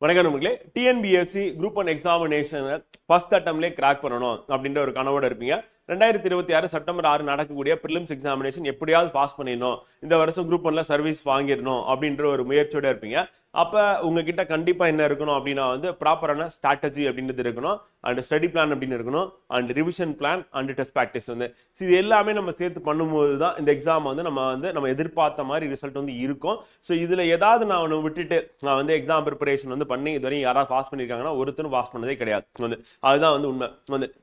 வணக்கம் நண்பர்களே. TNPSC group 1 எக்ஸாமினேஷனை first அட்டம்ப்ட்லேயே crack பண்ணணும் அப்படின்ற ஒரு கனவோட இருப்பீங்க. 2026 செப்டம்பர் 6 நடக்கக்கூடிய ப்ரிலிம்ஸ் எக்ஸாமினேஷன் எப்படியாவது பாஸ் பண்ணிடணும், இந்த வருஷம் குரூப் 1ல சர்வீஸ் வாங்கிடணும் அப்படின்ற ஒரு முயற்சியோட இருப்பீங்க. அப்போ உங்ககிட்ட கண்டிப்பாக என்ன இருக்கணும் அப்படின்னா ப்ராப்பரான ஸ்ட்ராட்டஜி அப்படின்றது இருக்கணும், அண்ட் ஸ்டடி பிளான் அப்படின்னு இருக்கணும், and revision plan and test practice இது எல்லாமே நம்ம சேர்த்து பண்ணும்போது தான் இந்த எக்ஸாம் நம்ம எதிர்பார்த்த மாதிரி ரிசல்ட் இருக்கும். ஸோ இதில் ஏதாவது நான் விட்டுட்டு நான் எக்ஸாம் ப்ரிப்பரேஷன் பண்ணி இதுவரையும் யாராவது பாஸ் பண்ணியிருக்காங்கன்னா ஒருத்தரும் பாஸ் பண்ணதே கிடையாது. அதுதான் உண்மை.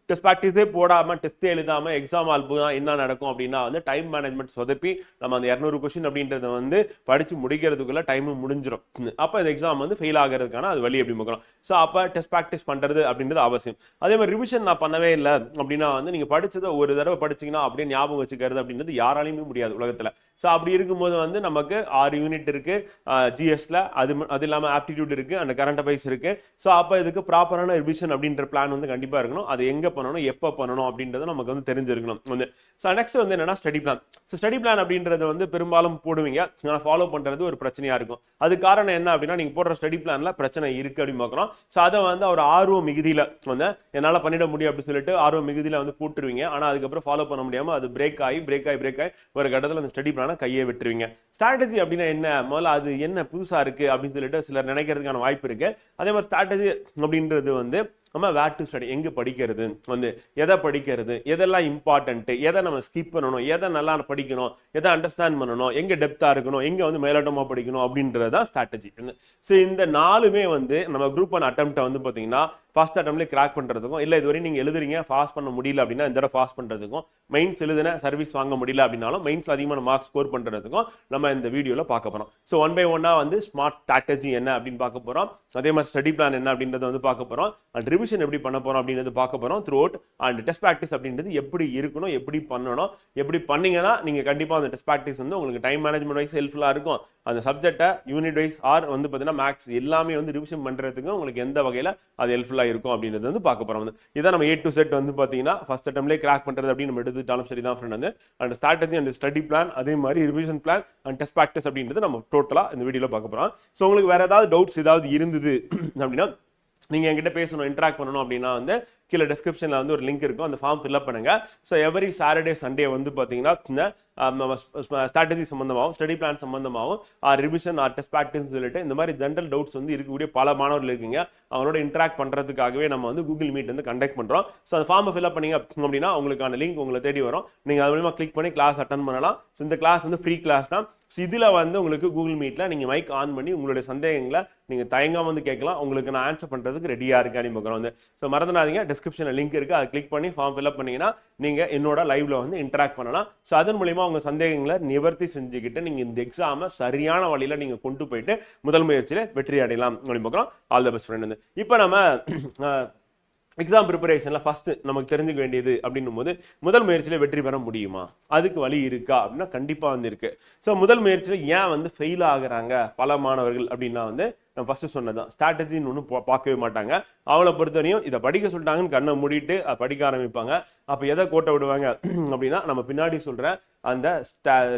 டெஸ்ட் ப்ராக்டிஸே போடாமல் டெஸ்ட்டே எழுதாம எக்ஸாம் ஆல்பு தான் என்ன நடக்கும் அப்படின்னா டைம் மேனேஜ்மெண்ட் சொதப்பி நம்ம அந்த 200 கொஸ்டின் அப்படின்றத படிச்சு முடிக்கிறதுக்குள்ள டைம் முடிஞ்சிடும். அப்போ இந்த எக்ஸாம் ஃபெயில் ஆகிறதுக்கான அது வழி எப்படி பார்க்கலாம். ஸோ அப்போ டெஸ்ட் ப்ராக்டிஸ் பண்றது அப்படின்றது அவசியம். அதே மாதிரி ரிவிஷன் நான் பண்ணவே இல்லை அப்படின்னா நீங்க படிச்சதை ஒரு தடவை படிச்சீங்கன்னா அப்படியே ஞாபகம் வச்சுக்கிறது அப்படின்றது யாராலையுமே முடியாது உலகத்துல. ஸோ அப்படி இருக்கும்போது நமக்கு 6 யூனிட் இருக்கு ஜிஎஸ்ல, அது இல்லாமல் ஆப்டிடியூட் இருக்கு அண்ட் கரண்ட் அஃபேர்ஸ் இருக்கு. ஸோ அப்போ இதுக்கு ப்ராப்பரான ரிவிஷன் அப்படின்ற பிளான் கண்டிப்பா இருக்கணும். அது எங்க பண்ணணும், எப்போ பண்ணணும் அப்படின்றத நமக்கு தெரிஞ்சிருக்கணும். ஸோ நெக்ஸ்ட் என்னன்னா study plan. So study plan அப்படின்றது பெரும்பாலும் போடுவீங்க, ஆனால் ஃபாலோ பண்றது ஒரு பிரச்சனையா இருக்கும். அது காரணம் என்ன அப்படின்னா நீங்க போடுற ஸ்டடி பிளான்ல பிரச்சனை இருக்கு அப்படின்னு பார்க்குறோம். ஸோ அதை ஒரு ஆர்வ மிகுதியில என்னால் பண்ணிட முடியும் அப்படின்னு சொல்லிட்டு ஆர்வ மிகுதியில போட்டுருவீங்க. ஆனால் அதுக்கப்புறம் ஃபாலோ பண்ண முடியாம அது பிரேக் ஆகி ஒரு கட்டத்தில் அந்த ஸ்டடி பிளானை கையே விட்டுருவீங்க. ஸ்ட்ராட்டஜி அப்படின்னா என்ன, முதல்ல அது என்ன புதுசா இருக்கு அப்படின்னு சொல்லிட்டு சிலர் நினைக்கிறதுக்கான வாய்ப்பு இருக்கு. அதே மாதிரி ஸ்ட்ராட்டஜி அப்படின்றது நம்ம வேர் டு ஸ்டடி, எங்க படிக்கிறது, எதை படிக்கிறது, எதெல்லாம் இம்பார்ட்டன்ட், எதை நம்ம ஸ்கிப் பண்ணணும், எதை நல்லா படிக்கணும், எதை அண்டர்ஸ்டாண்ட் பண்ணணும், எங்க டெப்தா இருக்கணும், எங்க மேலோட்டமா படிக்கணும் அப்படின்றதான் ஸ்ட்ராட்டஜி. ஸோ இந்த நாலுமே நம்ம குரூப் 1 அட்டெம்ப்டை பாத்தீங்கன்னா ஃபர்ஸ்ட் அட்டெம்ப்ட்ல கிராக் பண்றதுக்கும், இல்ல இதுவரை நீங்க எழுதுறீங்க பாஸ் பண்ண முடியல அப்படின்னா இந்த தடவை பாஸ் பண்றதுக்கும், மெயின்ஸ் எழுதுன சர்வீஸ் வாங்க முடியல அப்படின்னாலும் மெயின்ஸ்ல அதிகமான மார்க்ஸ் ஸ்கோர் பண்றதுக்கும் நம்ம இந்த வீடியோல பார்க்க போறோம். ஸோ ஒன் பை ஒன்னா ஸ்மார்ட் ஸ்ட்ராட்டஜி என்ன அப்படின்னு பார்க்க போறோம். அதே மாதிரி ஸ்டடி பிளான் என்ன அப்படின்றத பார்க்க போறோம். அண்ட் ரிவிஷன் எப்படி பண்ண போறோம் அப்படின்றது பார்க்க போறோம் through out. And test practice அப்படின்றது எப்படி இருக்கணும், எப்படி பண்ணணும், எப்படி பண்ணீங்கன்னா நீங்க கண்டிப்பா அந்த டெஸ்ட் ப்ராக்டிஸ் உங்களுக்கு டைம் மேனேஜ்மெண்ட் வைஸ் ஹெல்ப்ஃபுல்லா இருக்கும். அந்த சப்ஜெக்டை யூனிட் வைஸ் ஆர் பார்த்தீங்கன்னா மேக்ஸ் எல்லாமே ரிவிஷன் பண்றதுக்கு உங்களுக்கு எந்த வகையில அது ஹெல்ப்ஃபுல்லா இருக்கும் அப்படின்றது பார்க்க போறோம். இதான் நம்ம A to Z பாத்தீங்கன்னா ஃபர்ஸ்ட் அட்டெம்ப்ட்லயே கிராக் பண்றது அப்படின்னு நம்ம எடுத்துட்டாலும் சரிதான் friend. And strategy and study plan, அதே மாதிரி revision plan and test practice அப்படின்றது நம்ம டோட்டலா இந்த வீடியோல பார்க்க போறோம். ஸோ உங்களுக்கு வேற ஏதாவது டவுட்ஸ் ஏதாவது இருந்தது அப்படின்னா நீங்க என்கிட்ட பேசணும், இன்டராக்ட் பண்ணணும் அப்படின்னா கீழே டிஸ்கிரிப்ஷன்ல ஒரு லிங்க் இருக்கும், அந்த ஃபார்ம் ஃபில் அப் பண்ணுங்க. ஸோ எவரி சாட்டர்டே சண்டே பாத்தீங்கன்னா ஸ்ட்ராட்டஜி சம்பந்தமாகவும் ஸ்டடி பிளான் சம்பந்தமாகவும் ரிவிஷன் டெஸ்ட் ப்ராக்டிஸ் சொல்லிட்டு இந்த மாதிரி ஜென்ரல் டவுட்ஸ் இருக்கக்கூடிய பல மாணவர்கள் இருக்கீங்க. அவங்களோட இன்டராக்ட் பண்றதுக்காகவே நம்ம கூகுள் மீட் கண்டக்ட் பண்றோம். ஸோ அந்த ஃபார்மை ஃபில் அப் பண்ணீங்க அப்படின்னா உங்களுக்கான லிங்க் உங்களை தேடி வரும். நீங்க அது மூலமா கிளிக் பண்ணி கிளாஸ் அட்டன் பண்ணலாம். ஸோ இந்த கிளாஸ் ஃப்ரீ கிளாஸ் தான். இதுல உங்களுக்கு கூகுள் மீட்ல நீங்க மைக் ஆன் பண்ணி உங்களுடைய சந்தேகங்களை நீங்க தயங்காம கேட்கலாம். உங்களுக்கு நான் ஆன்சர் பண்றதுக்கு ரெடியா இருக்கேன் பார்க்குறோம். ஸோ மறந்துடாதீங்க, டிஸ்கிரிப்ஷன்ல லிங்க் இருக்கு, அதை கிளிக் பண்ணி ஃபார்ம் ஃபில் அப் பண்ணீங்கன்னா நீங்க என்னோட லைவ்ல இன்டராக்ட் பண்ணலாம். ஸோ அதன் மூலமா உங்க சந்தேகங்களை நிவர்த்தி செஞ்சுக்கிட்டு நீங்க இந்த எக்ஸாமை சரியான வழியில நீங்க கொண்டு போயிட்டு முதல் முயற்சியில வெற்றி அடையலாம் அப்படின்னு பார்க்குறோம். All the best friend. இப்போ நம்ம எக்ஸாம் ப்ரிப்பரேஷன்ல ஃபர்ஸ்ட் நமக்கு தெரிஞ்சுக்க வேண்டியது அப்படின்னும் போது முதல் முயற்சியில வெற்றி பெற முடியுமா, அதுக்கு வழி இருக்கா அப்படின்னா கண்டிப்பா இருக்கு. ஸோ முதல் முயற்சியில ஏன் ஃபெயில் ஆகுறாங்க பல மாணவர்கள் அப்படின்னா நான் ஃபர்ஸ்ட் சொன்னதான் ஸ்ட்ராட்டஜின்னு ஒன்றும் பார்க்கவே மாட்டாங்க. அவளை பொறுத்தவரையும் இதை படிக்க சொல்லிட்டாங்கன்னு கண்ணை மூடிட்டு படிக்க ஆரம்பிப்பாங்க. அப்போ எதை கோட்டை விடுவாங்க அப்படின்னா நம்ம பின்னாடி சொல்ற அந்த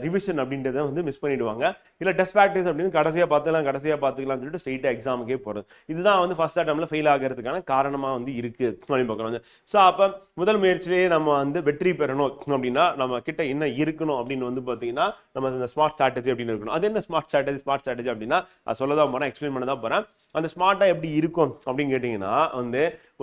ரிவிஷன் அப்படின்றத மிஸ் பண்ணிடுவாங்க. இல்லை டெஸ்ட் ப்ராக்டிஸ் அப்படின்னு கடைசியாக பார்த்துக்கலாம்னு சொல்லிட்டு ஸ்ட்ரெயிட்டாக எக்ஸாமுக்கே போகிறது. இதுதான் ஃபர்ஸ்ட் அட்டெம்ப்ட்ல ஃபெயில் ஆகிறதுக்கான காரணமா இருக்கு அப்படின்னு பார்க்குறோம். ஸோ அப்போ முதல் முயற்சியிலேயே நம்ம வெற்றி பெறணும் அப்படின்னா நம்ம கிட்ட என்ன இருக்கணும் அப்படின்னு பார்த்தீங்கன்னா நம்ம இந்த ஸ்மார்ட் ஸ்ட்ராட்டஜி அப்படின்னு இருக்கணும். அது என்ன ஸ்மார்ட் ஸ்ட்ராட்டஜி அப்படின்னா சொல்லதான் போறேன், எக்ஸ்பிளைன் பண்ண தான் போறேன். அந்த ஸ்மார்ட்டா எப்படி இருக்கும் அப்படின்னு கேட்டீங்கன்னா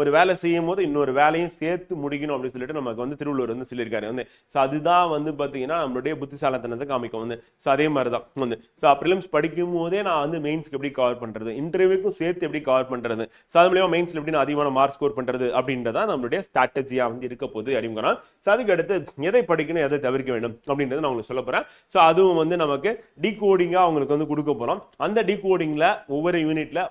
ஒரு வேலை செய்யும் போது இன்னொரு வேலையும் சேர்த்து முடிக்கணும் அப்படின்னு சொல்லிட்டு நமக்கு திருவள்ளுவர் சொல்லியிருக்காரு. ஸோ அதுதான் பாத்தீங்கன்னா நம்மளுடைய புத்திசாலத்தனத்தை காமிக்கும். ஸோ அதே மாதிரி தான் ஸோ ப்ரிலிம்ஸ் படிக்கும் போதே நான் மெயின்ஸ்க்கு எப்படி கவர் பண்றது, இன்டர்வியூக்கும் சேர்த்து எப்படி கவர் பண்றது, ஸோ அது மூலமா மெயின்ஸ்ல எப்படி அதிகமான மார்க் ஸ்கோர் பண்றது அப்படின்றத நம்மளுடைய ஸ்ட்ராட்டஜியா இருக்க போகுது அப்படிங்கிறோம். ஸோ அதுக்கு அடுத்து எதை படிக்கணும் எதை தவிர்க்க வேண்டும் அப்படின்றத நான் உங்களுக்கு சொல்ல போறேன். ஸோ அதுவும் நமக்கு டிகோடிங்கா அவங்களுக்கு கொடுக்க போறோம். அந்த டிகோடிங்ல ஒவ்வொரு யூனிட்ல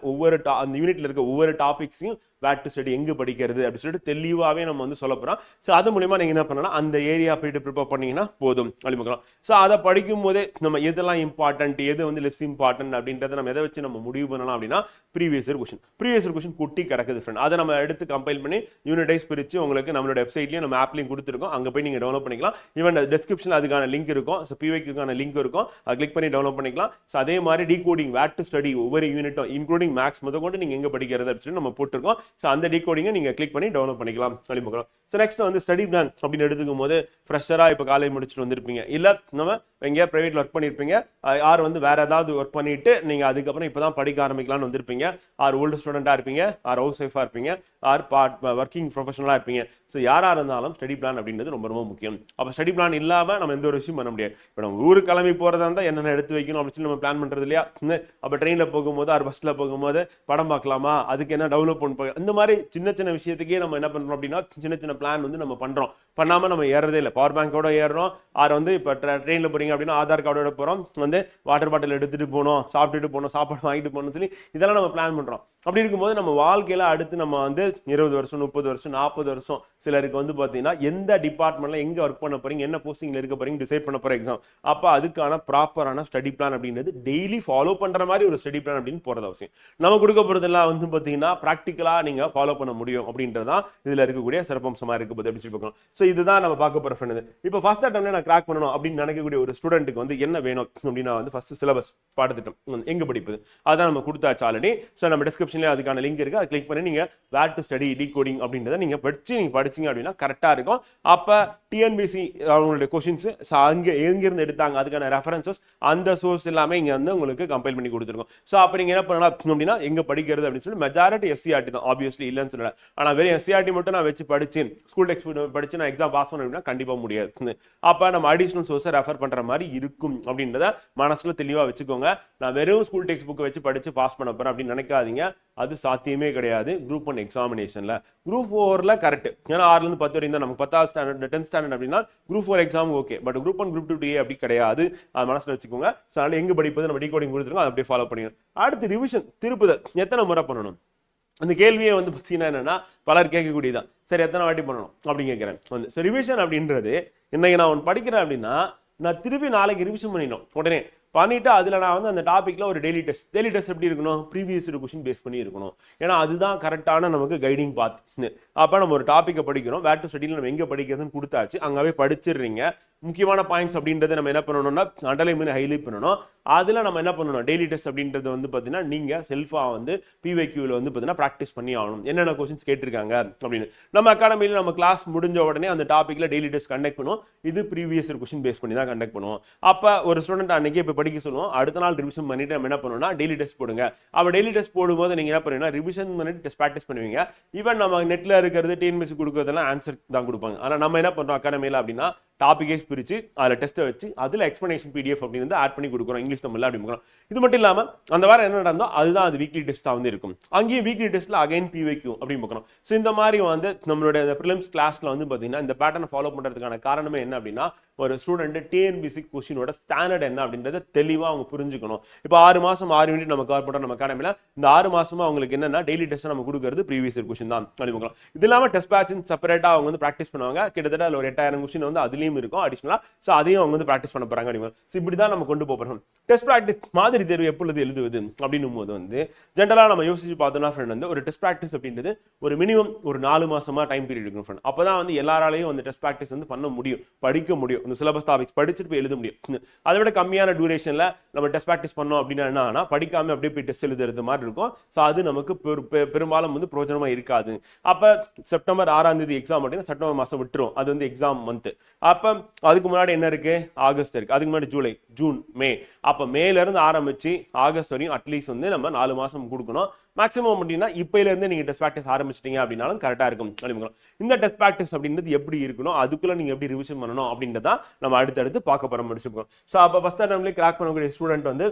அந்த யூனிட்ல இருக்க ஒவ்வொரு டாபிக்ஸையும் வேர் டு ஸ்டடி எங்க படிக்கிறது அப்படி சொல்லிட்டு தெளிவாவே நம்ம சொல்ல போறோம். ஸோ அது மூலமா நீங்க என்ன பண்ணலாம், அந்த ஏரியா போயிட்டு ப்ரிப்பேர் பண்ணீங்கன்னா போதும் அப்படின்னு. ஸோ அதை படிக்கும் போதே நம்ம எதெல்லாம் இம்பார்ட்டன்ட் எது லெஸ் இம்பார்ட்டன்ட் அப்படின்றத நம்ம எதை வச்சு நம்ம முடிவு பண்ணலாம் அப்படின்னா ப்ரீவியஸ் இயர் கொஸ்டின் குட்டி கிடக்குது ஃப்ரெண்ட். அதை நம்ம எடுத்து கம்பைல் பண்ணி யூனிடைஸ் பிரிச்சு உங்களுக்கு நம்மளோட வெப்சைட்லயும் நம்ம ஆப்லயும் கொடுத்துருக்கோம், அங்க போய் நீங்க டவுன்லோட் பண்ணிக்கலாம். ஈவன் டிஸ்கிரிப்ஷன்ல அதுக்கான லிங்க் இருக்கும், ஸோ பிவைக்கான லிங்க் இருக்கும், அதை கிளிக் பண்ணி டவுன்லோட் பண்ணிக்கலாம். ஸோ அதே மாதிரி டிகோடிங் வேர் டு ஸ்டடி ஒவ்வொரு யூனிட் யூனிட்டும் இன்க்ளூடிங் மேக்ஸ் முதற்கொண்டு நீங்க எங்க படிக்கிறது அப்படின்னு நம்ம போட்டிருக்கோம். ஸோ அந்த டிகோடிங்கை நீங்க கிளிக் பண்ணி டவுன்லோட் பண்ணிக்கலாம் அப்படின்னு பார்க்கலாம். ஸோ நெக்ஸ்ட் வந்து ஸ்டடி பிளான் அப்படின்னு எடுத்துக்கும் போது ஃப்ரெஷரா இப்போ காலேஜ் முடிச்சுட்டு வந்திருப்பீங்க, இல்ல நம்ம எங்கேயா பிரைவேட்ல ஒர்க் பண்ணியிருப்பீங்க, ஆர் வந்து வேற ஏதாவது ஒர்க் பண்ணிட்டு நீங்க அதுக்கப்புறம் இப்பதான் படிக்க ஆரம்பிக்கலாம்னு வந்திருப்பீங்க, ஆர் ஓல்டு ஸ்டூடெண்டா இருப்பீங்க, ஆர் ஹவுஸ் ஒய்ஃபா இருப்பீங்க, ஆர் ஒர்க்கிங் ப்ரொஃபஷனலா இருப்பீங்க. ஸோ யாரா இருந்தாலும் ஸ்டடி பிளான் அப்படின்றது ரொம்ப ரொம்ப முக்கியம். அப்போ ஸ்டடி பிளான் இல்லாம நம்ம எந்த ஒரு விஷயம் பண்ண முடியாது. இப்போ நம்ம ஊருக்கு கிளம்பி போறதா இருந்தால் என்னென்ன எடுத்து வைக்கணும் அப்படின்னு சொல்லி நம்ம பிளான் பண்றது இல்லையா? அப்போ ட்ரெயினில் போகும்போது ஆர் பஸ்ல போகும்போது படம் பார்க்கலாமா, அதுக்கு என்ன டெவலப் பண்ண, இந்த மாதிரி சின்ன சின்ன விஷயத்துக்கே நம்ம என்ன பண்றோம் அப்படின்னா சின்ன சின்ன பிளான் வந்து நம்ம பண்றோம். பண்ணாம நம்ம ஏறதே இல்லை. பவர் பேங்கோட ஏறோம், ஆர் வந்து இப்போ ட்ரெயினில் போறீங்க அப்படின்னா ஆதார் கார்டோட போறோம், வந்து வாட்டர் பாட்டில் எடுத்துட்டு போகணும், சாப்பிட்டுட்டு போகணும், சாப்பாடு வாங்கிட்டு போகணும்னு சொல்லி இதெல்லாம் நம்ம பிளான் பண்றோம். அப்படி இருக்கும்போது நம்ம வாழ்க்கையில அடுத்து நம்ம வந்து 20 வருஷம் 30 வருஷம் 40 வருஷம் சிலருக்கு வந்து பாத்தீங்கன்னா எந்த டிபார்ட்மெண்ட்ல எங்க ஒர்க் பண்ண போறீங்க, என்ன போஸ்டிங்ல இருக்க போறீங்க டிசைட் பண்ண போற எக்ஸாம். அப்ப அதுக்கான ப்ராப்பரான ஸ்டடி பிளான் அப்படின்றது டெய்லி ஃபாலோ பண்ற மாதிரி ஒரு ஸ்டடி பிளான் அப்படின்னு போறது அவசியம். நம்ம கொடுக்க போறதெல்லாம் வந்து பாத்தீங்கன்னா பிராக்டிகலா நீங்க ஃபாலோ பண்ண முடியும் அப்படின்றதான் இதுல இருக்கக்கூடிய சிறப்பம்சமா இருக்கு போது எப்படி பார்க்கணும். ஸோ இதுதான் நம்ம பார்க்க போற ஃப்ரெண்ட். இப்போ ஃபர்ஸ்ட் அட்டம்ல நான் கிராக் பண்ணணும் அப்படின்னு நினைக்கக்கூடிய ஒரு ஸ்டூடெண்ட்டுக்கு வந்து என்ன வேணும் அப்படின்னா வந்து ஃபர்ஸ்ட் சிலபஸ் பாடத்திட்டம் எங்க படிப்பது அதான் நம்ம கொடுத்தாச்சு ஆல்ரெடி. ஸோ நம்ம டிஸ்கிரிப்ஷன்ல அதுக்கான லிங்க் இருக்கு, அதை கிளிக் பண்ணி நீங்க வேர் டு ஸ்டடி டிகோடிங் அப்படின்றத நீங்க நீங்க படிச்சீங்க அப்படின்னா கரெக்டா இருக்கும். அப்ப டிஎன்பிசி அவங்களுடைய கொஸ்டின்ஸ் அங்க எங்கிருந்து எடுத்தாங்க அதுக்கான ரெஃபரன்சஸ் அந்த சோர்ஸ் எல்லாமே இங்க வந்து உங்களுக்கு கம்பைல் பண்ணி கொடுத்துருக்கோம். ஸோ அப்ப நீங்க என்ன பண்ணலாம் அப்படின்னா எங்க படிக்கிறது அப்படின்னு சொல்லி மெஜாரிட்டி எஸ்சிஆர்டி தான், ஆப்வியஸ்லி இல்லைன்னு சொல்லல. ஆனா வெறும் எஸ்சிஆர்டி மட்டும் நான் வச்சு படிச்சு ஸ்கூல் டெக்ஸ்ட் படிச்சு நான் எக்ஸாம் பாஸ் பண்ண அப்படின்னா கண்டிப்பா முடியாது. அப்ப நம்ம அடிஷனல் சோர்ஸை ரெஃபர் பண்ற மாதிரி இருக்கும் அப்படின்றத மனசுல தெளிவா வச்சுக்கோங்க. நான் வெறும் ஸ்கூல் டெக்ஸ்ட் புக் வச்சு படிச்சு பாஸ் பண்ண போறேன் அப்படின்னு நினைக்காதீங்க, அது சாத்தியமே கிடையாது. குரூப் 1 எக்ஸாமினேஷன்ல குரூப் 4ல கரெக்ட், ஏன்னா 6ல இருந்து 10 வரைக்கும் நமக்கு 10th ஸ்டாண்டர்ட் 10th ஸ்டாண்டர்ட் அப்படின்னா group 4 exam okay, but group 1 group 2 அப்படி கிடையாது, அது மனசுல வச்சுக்கோங்க. ஸோ அதனால எங்க படிப்பது நம்ம டிகோடிங் கொடுத்துருக்கோம், அதை அப்படியே ஃபாலோ பண்ணிக்கணும். அடுத்து ரிவிஷன் திருப்புதல் எத்தனை முறை பண்ணணும் அந்த கேள்வியே வந்து பார்த்தீங்கன்னா என்னன்னா பலர் கேட்கக்கூடியதான். சரி எத்தனை வாட்டி பண்ணணும் அப்படின்னு கேட்கிறேன் வந்து. ஸோ ரிவிஷன் அப்படின்றது இன்னைக்கு நான் ஒன்று படிக்கிறேன் அப்படின்னா நான் திருப்பி நாளைக்கு ரிவிஷன் பண்ணிடணும் உடனே பண்ணிட்டு அதுல நான் வந்து அந்த டாபிக்ல ஒரு டெய்லி டெஸ்ட் எப்படி இருக்கணும், ப்ரீவியஸ் கொஸ்டின் பேஸ் பண்ணி இருக்கணும். ஏன்னா அதுதான் கரெக்டான நமக்கு கைடிங் பாத். அப்ப நம்ம ஒரு டாபிக்கை படிக்கிறோம், வேர் டு ஸ்டடியில் நம்ம எங்க படிக்கிறதுன்னு கொடுத்தாச்சு, அங்கவே படிச்சிடுறீங்க. முக்கியமான பாயிண்ட்ஸ் அப்படின்றத நம்ம என்ன பண்ணணும்னா அண்டர்லைன் பண்ணி ஹைலைட் பண்ணணும். அதுல நம்ம என்ன பண்ணணும் டெய்லி டெஸ்ட் அப்படின்றது வந்து பாத்தீங்கன்னா நீங்க செல்ஃபா வந்து பிவைக்யூல வந்து பாத்தீங்கன்னா ப்ராக்டிஸ் பண்ணி ஆகணும், என்னென்ன கொஸ்டின்ஸ் கேட்டிருக்காங்க அப்படின்னு. நம்ம அகாடமியில நம்ம கிளாஸ் முடிஞ்ச உடனே அந்த டாபிக்ல டெய்லி டெஸ்ட் கண்டக்ட் பண்ணுவோம். இது ப்ரீவியஸ் கொஸ்டின் பேஸ் பண்ணி தான் கண்டக்ட் பண்ணுவோம். அப்ப ஒரு ஸ்டூடெண்ட் அன்னைக்கு இப்ப படிக்க சொல்லுவோம், அடுத்த நாள் ரிவிஷன் பண்ணிட்டு நம்ம என்ன பண்ணுவோம்னா டெய்லி டெஸ்ட் போடுங்க. அப்ப டெய்லி டெஸ்ட் போடும்போது நீங்க என்ன பண்ணுவீங்கன்னா ரிவிஷன் பண்ணிட்டு டெஸ்ட் ப்ராக்டிஸ் பண்ணுவீங்க. ஈவன் நம்ம நெட்ல இருக்கிறது டிஎன்பிஎஸ்சி கொடுக்கறதெல்லாம் ஆன்சர் தான் கொடுப்பாங்க. ஆனா நம்ம என்ன பண்றோம் அகாடமியில அப்படின்னா டாபிக்கே பிரிச்சு அதுல டெஸ்ட் வச்சு அதுல எக்ஸ்பிளனேஷன் பிடிஎஃப் அப்படின்னு ஆட் பண்ணி கொடுக்குறோம், இங்கிலீஷ் தமிழ்ல அப்படி கொடுக்குறோம். இது மட்டும் இல்லாம அந்த வாரம் என்ன நடந்தோ அதுதான் அது வீக்லி டெஸ்டா வந்து இருக்கும். அங்கேயும் வீக்லி டெஸ்ட்ல அகைன் பிவைக்யூ அப்படின்னு பார்க்கணும். ஸோ இந்த மாதிரி வந்து நம்மளுடைய ப்ரிலிம்ஸ் கிளாஸ்ல வந்து பாத்தீங்கன்னா இந்த பேட்டர்னை ஃபாலோ பண்றதுக்கான காரணமே என்ன அப்படின்னா ஒரு ஸ்டூடெண்ட் டிஎன்பிஎஸ்சி கொஸ்டினோட ஸ்டாண்டர்ட் என்ன அப்படின்றத தெளிவா அவங்க புரிஞ்சுக்கணும். இப்போ 6 மாசம் 6 யூனிட் நம்ம கவர் பண்றோம் நம்ம அகாடமியில. இந்த 6 மாசமா அவங்களுக்கு என்னன்னா டெய்லி டெஸ்ட் நம்ம கொடுக்கறது ப்ரீவியஸ் கொஸ்டின் தான் அனுப்பிக்கலாம். இது இல்லாம டெஸ்ட் பேட்ச் செப்பரேட்டா அவங்க வந்து ப்ராக்டிஸ் பண்ணுவாங்க. கிட்டத்தட்ட ஒரு 8000 கொஸ்டின் வந்து அதுலயும் இருக்கும் அடிஷனலா. ஸோ அதையும் அவங்க வந்து ப்ராக்டிஸ் பண்ண போறாங்க அப்படிங்க. இப்படிதான் நம்ம கொண்டு போறோம். டெஸ்ட் ப்ராக்டிஸ் மாதிரி தேர்வு எப்பொழுது எழுதுவது அப்படின்னும் போது வந்து ஜென்ரலா நம்ம யோசிச்சு பார்த்தோம்னா ஃப்ரெண்ட் வந்து ஒரு டெஸ்ட் ப்ராக்டிஸ் அப்படின்றது ஒரு மினிமம் ஒரு 4 மாசமா டைம் பீரியட் இருக்கும் ஃப்ரெண்ட். அப்பதான் வந்து எல்லாராலையும் வந்து டெஸ்ட் ப்ராக்டிஸ் வந்து பண்ண முடியும், படிக்க முடியும், இந்த சிலபஸ் டாபிக்ஸ் படிச்சுட்டு போய் எழுத முடியும். அதை விட கம்மியான டியூரேஷன்ல நம்ம டெஸ்ட் ப்ராக்டிஸ் பண்ணோம் அப்படின்னா என்னன்னா படிக்காம அப்படியே போய் டெஸ்ட் எழுதுறது மாதிரி இருக்கும். ஸோ அது நமக்கு பெரும்பாலும் வந்து பிரோஜனமா இருக்காது. அப்ப செப்டம்பர் 6ஆம் தேதி எக்ஸாம் அப்படின்னா செப்டம்பர் மாசம் விட்டுரும், அது வந்து எக்ஸாம் மந்த். அப்ப அதுக்கு முன்னாடி என்ன இருக்கு, ஆகஸ்ட் இருக்கு, அதுக்கு முன்னாடி ஜூலை, ஜூன், மே. அப்ப மேல இருந்து ஆரம்பிச்சு ஆகஸ்ட் வரையும் அட்லீஸ்ட் வந்து நம்ம 4 மாசம் கொடுக்கணும். மேக்ஸிமம் அப்படின்னா இப்பையில இருந்து நீங்க டெஸ்ட் ப்ராக்டிஸ் ஆரம்பிச்சிட்டீங்க அப்படின்னாலும் கரெக்டா இருக்கும். இந்த டெஸ்ட் ப்ராக்டிஸ் அப்படின்றது எப்படி இருக்கணும், அதுக்குள்ள நீங்க எப்படி ரிவிஷன் பண்ணணும் அப்படின்றத நம்ம அடுத்தடுத்து பார்க்க போறோம் முடிச்சுக்கோம். ஸோ அப்போ ஃபர்ஸ்ட் அட்டம்ப்ட்ல கிராக் பண்ணக்கூடிய ஸ்டூடெண்ட் வந்து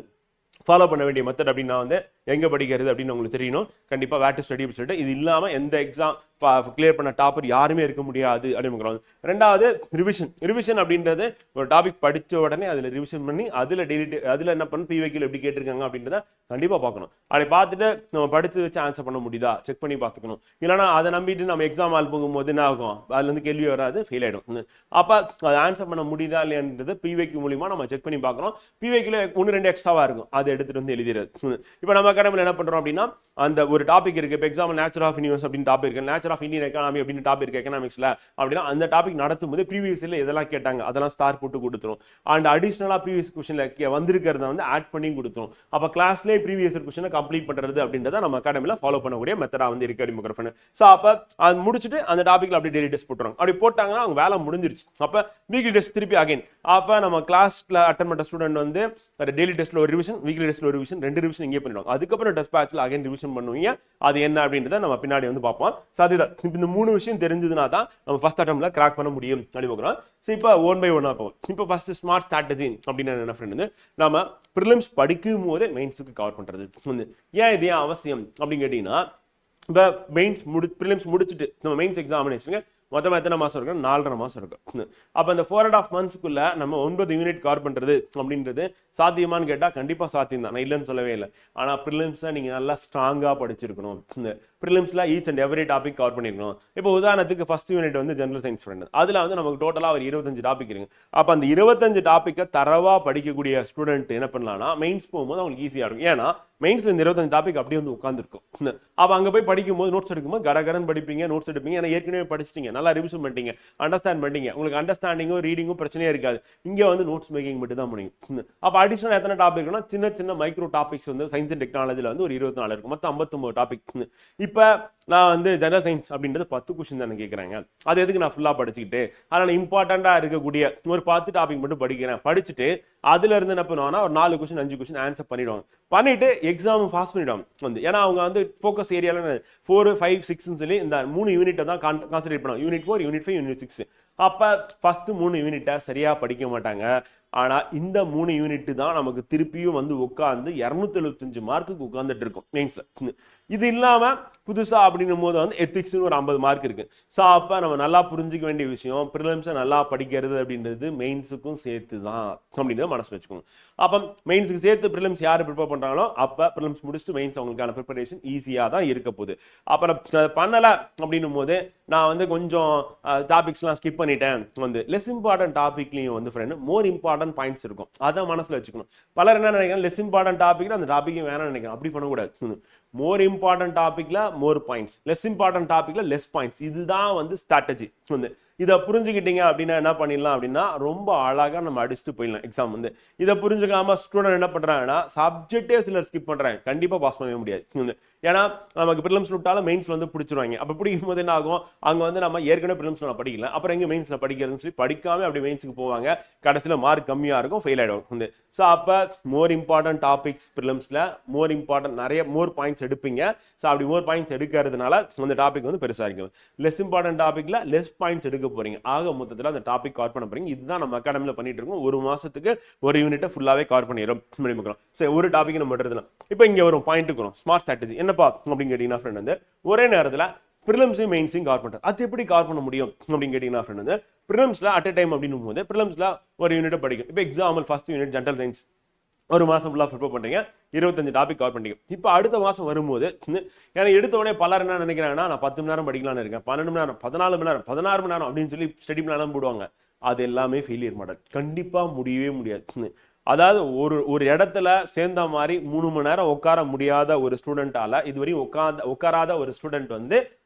ஃபாலோ பண்ண வேண்டிய மெத்தட் அப்படின்னா வந்து எங்க படிக்கிறது அப்படின்னு உங்களுக்கு தெரியணும். கண்டிப்பா வேர் டு ஸ்டடி சொல்லிட்டு இது இல்லாம எந்த எக்ஸாம் கிளியர் பண்ண டாப்பர் யாருமே இருக்க முடியாது அப்படின்னு. ரெண்டாவது ரிவிஷன் அப்படின்றது ஒரு டாபிக் படிச்ச உடனே அதுல ரிவிஷன் பண்ணி அதுல டெய்லி அதுல என்ன பண்ணணும் பிவைக்யூல எப்படி கேட்டிருக்காங்க அப்படின்றத கண்டிப்பா பார்க்கணும். அப்படி பார்த்துட்டு நம்ம படிச்சு வச்சு ஆன்சர் பண்ண முடியுதா செக் பண்ணி பார்த்துக்கணும். இல்லைன்னா அதை நம்பிட்டு நம்ம எக்ஸாம் ஆள் போகும்போது என்ன ஆகும், அதுல இருந்து கேள்வி வராது, ஃபெயில் ஆயிடும். அப்ப அதை ஆன்சர் பண்ண முடியுதா இல்லையான்றது பிவைக்யூ மூலியமா நம்ம செக் பண்ணி பார்க்கணும். பிவைக்யூல 1-2 எக்ஸ்ட்ராவா இருக்கும், அதை எடுத்துட்டு வந்து எழுதிடுறது. இப்போ நம்ம அகாடமியில் என்ன பண்றோம் அப்படின்னா அந்த ஒரு டாபிக் இருக்கு, இப்போ எக்ஸாம்பிள் நேச்சர் ஆஃப் யூனிவர்ஸ் அப்படின்னு டாபிக் இருக்கு. Nature nature of Indian economy அப்படின்னு டாபிக் இருக்கு எக்கனாமிக்ஸ்ல அப்படின்னா அந்த டாபிக் நடத்தும் போது ப்ரீவியஸ் இயர்ல எதெல்லாம் கேட்டாங்க அதெல்லாம் ஸ்டார் போட்டு கொடுத்துரும். அண்ட் அடிஷனலா ப்ரீவியஸ் கொஸ்டின்ல வந்திருக்கிறத வந்து ஆட் பண்ணி கொடுத்துரும். அப்ப கிளாஸ்லேயே ப்ரீவியஸ் கொஸ்டினை கம்ப்ளீட் பண்றது அப்படின்றத நம்ம அகாடமில ஃபாலோ பண்ணக்கூடிய மெத்தடா வந்து இருக்கு அறிமுகரஃபன். ஸோ அப்ப அது முடிச்சுட்டு அந்த டாபிக்ல அப்படியே டெய்லி டெஸ்ட் போட்டுருவாங்க. அப்படி போட்டாங்கன்னா அவங்க வேலை முடிஞ்சிருச்சு. அப்ப வீக்லி டெஸ்ட் திருப்பி அகைன் அப்ப நம்ம கிளாஸ்ல அட்டன் பண்ண ஸ்டூடெண்ட் வந்து டெய்லி டெஸ்ட்ல ஒரு ரிவிஷன், வீக்லி டெஸ்ட்ல ஒரு ரிவிஷன், 2 ரிவிஷன் இங்கே பண்ணிடுவாங்க. அதுக்கப்புறம் டெஸ்ட் பேட்ச்ல அகைன் ரிவிஷன் பண்ணுவீங்க. அது என்ன அப்படின்றத நம்ம பின்னாடி வந்து பார்ப்போம். ஸோ அதுதான் இந்த 3 விஷயம் தெரிஞ்சதுனா தான் நம்ம ஃபர்ஸ்ட் அட்டம்ப்ட்ல கிராக் பண்ண முடியும் அப்படிங்கிறோம். ஸோ இப்போ ஒன் பை ஒன்னா போவோம். இப்போ ஃபர்ஸ்ட் ஸ்மார்ட் ஸ்ட்ராட்டஜி அப்படின்னு என்ன ஃப்ரெண்ட் வந்து நம்ம ப்ரிலிம்ஸ் படிக்கும் போதே மெயின்ஸுக்கு கவர் பண்றது வந்து ஏன் இது அவசியம் அப்படின்னு கேட்டீங்கன்னா இப்போ மெயின்ஸ் ப்ரிலிம்ஸ் முடிச்சுட்டு நம்ம மெயின்ஸ் எக்ஸாமினேஷனுக்கு மொத்தம் எத்தனை மாசம் இருக்கு? 4.5 மாசம் இருக்கு. அப்ப இந்த 4.5 மந்த்ஸ்க்குள்ள நம்ம 9 யூனிட் கவர் பண்றது அப்படின்றது சாத்தியமானு கேட்டா கண்டிப்பா சாத்தியம் தான், நான் இல்லைன்னு சொல்லவே இல்லை. ஆனா ப்ரிலிம்ஸை நீங்க நல்லா ஸ்ட்ராங்கா படிச்சிருக்கணும். ப்ரிலிம்ஸ்ல each and every topic cover பண்ணிருக்கணும். இப்போ உதாரணத்துக்கு ஃபர்ஸ்ட் யூனிட் வந்து ஜெனரல் சயின்ஸ் ஃப்ரெண்ட், அதுல வந்து நமக்கு டோட்டலா ஒரு 25 டாபிக் இருக்கு. அப்ப அந்த 25 டாபிக்கை தரவா படிக்கக்கூடிய ஸ்டூடெண்ட் என்ன பண்ணலாம்னா மெயின்ஸ் போகும்போது அவங்களுக்கு ஈஸியா இருக்கும். ஏன்னா மெயின்ஸ்ல இந்த 25 டாபிக் அப்படியே வந்து உட்காந்துருக்கும். அப்ப அங்க போய் படிக்கும் போது நோட்ஸ் எடுக்கும்போது கடகரன் படிப்பீங்க, நோட்ஸ் எடுப்பீங்க. ஏன்னா ஏற்கனவே படிச்சிட்டீங்க, நல்லா ரிவிஷன் பண்ணிட்டீங்க, அண்டர்ஸ்டாண்ட் பண்ணிட்டீங்க. உங்களுக்கு அண்டர்ஸ்டாண்டிங்கும் ரீடிங்கும் பிரச்சனையே இருக்காது. இங்க வந்து நோட்ஸ் மேக்கிங் மட்டும் தான் முடியும். அப்ப அடிஷனல் எத்தனை டாபிக்னா சின்ன சின்ன மைக்ரோ டாபிக்ஸ் வந்து சயின்ஸ் அண்ட் டெக்னாலஜில வந்து ஒரு 24 இருக்கும். மொத்தம் 59 டாபிக். இப்ப நான் வந்து ஜெனரல் சயின்ஸ் அப்படின்றது 10 கொஸ்டின் தானே கேட்கறாங்க. அது எதுக்கு நான் ஃபுல்லா படிச்சுக்கிட்டு அதனால இம்பார்ட்டண்டா இருக்கக்கூடிய ஒரு 10 டாபிக் மட்டும் படிக்கிறேன். படிச்சுட்டு அதுல இருந்து என்ன பண்ணுவாங்கன்னா ஒரு 4 கொஸ்டின் 5 கொஸ்டின் ஆன்சர் பண்ணிடுவாங்க. பண்ணிட்டு எக்ஸாம் பாஸ் பண்ணிடுவாங்க வந்து. ஏன்னா அவங்க வந்து ஃபோக்கஸ் ஏரியால 4, 5, 6 சொல்லி இந்த 3 யூனிட்டை தான் கான்சென்ட்ரேட் பண்ணுவாங்க. Unit 4, unit 5, unit 6. அப்ப ஃபர்ஸ்ட் 3 யூனிட்டை சரியா படிக்க மாட்டாங்க. ஆனா இந்த 3 யூனிட் தான் நமக்கு திருப்பியும் வந்து உட்கார்ந்து 275 மார்க்குக்கு உட்கார்ந்துட்டு இருக்கும் மெயின்ஸ்ல. இது இல்லாம புதுசா அப்படின்னும் போது வந்து எத்திக்ஸ்னு ஒரு 50 மார்க் இருக்கு. ஸோ அப்ப நம்ம நல்லா புரிஞ்சுக்க வேண்டிய விஷயம் ப்ரிலிம்ஸை நல்லா படிக்கிறது அப்படின்றது மெயின்ஸுக்கும் சேர்த்து தான் அப்படின்றத மனசுல வச்சுக்கோங்க. அப்ப மெயின்ஸுக்கு சேர்த்து ப்ரிலிம்ஸ் யாரு ப்ரிப்பேர் பண்றாங்களோ அப்ப ப்ரிலிம்ஸ் முடிச்சுட்டு மெயின்ஸ் அவங்களுக்கான ப்ரிப்பரேஷன் ஈஸியா தான் இருக்க போகுது. அப்புறம் பண்ணல அப்படின்னும் போது நான் வந்து கொஞ்சம் டாபிக்ஸ்லாம் ஸ்கிப் பண்ணிட்டேன் வந்து லெஸ் இம்பார்ட்டன்ட் டாபிக்லையும் வந்து ஃப்ரெண்ட் மோர் இம்பார்ட்டன்ட் பாயிண்ட்ஸ் இருக்கும். அதை மனசுல வச்சுக்கணும். பலர் என்ன நினைக்கிறாங்க, லெஸ் இம்பார்ட்டன்ட் டாபிக்ல அந்த டாபிக் வேணாம்னு நினைக்கிறேன். அப்படி பண்ணக்கூடாது. மோர் இம்பார்ட்டன்ட் டாபிக்ல மோர் பாயிண்ட்ஸ், லெஸ் இம்பார்ட்டன்ட் டாபிக்ல லெஸ் பாயிண்ட்ஸ். இதுதான் வந்து ஸ்ட்ராட்டஜி வந்து. இதை புரிஞ்சுக்கிட்டீங்க அப்படின்னா என்ன பண்ணிடலாம் அப்படின்னா ரொம்ப அழகா நம்ம அடிச்சுட்டு போயிடலாம் எக்ஸாம் வந்து. இதை புரிஞ்சுக்காம ஸ்டூடெண்ட் என்ன பண்றாங்கன்னா சப்ஜெக்டே சிலர் ஸ்கிப் பண்றாங்க, கண்டிப்பா பாஸ் பண்ண முடியாது. ஏன்னா நமக்கு ப்ரிலிம்ஸ் விட்டாலும் மெயின்ஸ்ல வந்து பிடிச்சிருவாங்க. அப்ப பிடிக்கும் போது என்ன ஆகும், அங்க வந்து நம்ம ஏற்கனவே ப்ரிலிம்ஸ்ல நான் படிக்கல, அப்புறம் எங்க மெயின்ஸ்ல படிக்கிறதுன்னு சொல்லி படிக்காம அப்படி மெயின்ஸுக்கு போவாங்க. கடைசியில மார்க் கம்மியா இருக்கும், ஃபெயில் ஆயிடும். ஸோ அப்ப மோர் இம்பார்ட்டன்ட் டாபிக்ஸ் ப்ரிலிம்ஸ்ல மோர் இம்பார்ட்டன்ட் நிறைய மோர் பாயிண்ட்ஸ் எடுப்பீங்க. ஸோ அப்படி மோர் பாயிண்ட்ஸ் எடுக்கிறதுனால அந்த டாபிக் வந்து பெருசா இருக்கும். லெஸ் இம்பார்ட்டன்ட் டாபிக்ல லெஸ் பாயிண்ட்ஸ் எடுக்க போறீங்க. ஆக மொத்தத்தில் அந்த டாபிக் கவர் பண்ண போறீங்க. இதுதான் நம்ம அகாடமில பண்ணிட்டு இருக்கோம். ஒரு மாசத்துக்கு ஒரு யூனிட்டை ஃபுல்லாவே கவர் பண்ணிடும். சரி, ஒரு டாபிக் நம்ம எடுத்துலாம். இப்போ இங்க வரும் பாயிண்ட்டுக்கு வரும் ஸ்மார்ட் ஸ்ட்ராட்டஜி என்னப்பா அப்படின்னு கேட்டீங்கன்னா ஃப்ரெண்ட் வந்து ஒரே நேரத்தில் ப்ரிலிம்ஸையும் மெயின்ஸையும் கவர் பண்றது. அது எப்படி கவர் பண்ண முடியும் அப்படின்னு கேட்டீங்கன்னா ஃப்ரெண்ட் வந்து ப்ரிலிம்ஸ்ல அட் அ டைம் அப்படின்னும் போது ப்ரிலிம்ஸ்ல ஒரு யூனிட்டை படிக்கும். இப்போ example first unit general science ஒரு மாசம் ஃபுல்லா ப்ரிப்பேர் பண்றீங்க, 25 டாபிக் கவர் பண்ணீங்க. இப்போ அடுத்த மாசம் வரும்போது ஏன்னா எடுத்த உடனே பலர் என்ன நினைக்கிறாங்கன்னா நான் 10 மணி நேரம் படிக்கலாம்னு இருக்கேன், 12 மணி நேரம், 14 மணி நேரம், 16 மணி நேரம் அப்படின்னு சொல்லி ஸ்டடி பிளான் போடுவாங்க. அது எல்லாமே ஃபெயிலியர் மாடல். கண்டிப்பா முடியவே முடியாது. அதாவது ஒரு இடத்துல சேர்ந்த மாதிரி 3 மணி நேரம் உட்கார முடியாத ஒரு ஸ்டூடெண்டால இதுவரையும் உட்காராத ஒரு ஸ்டூடெண்ட் வந்து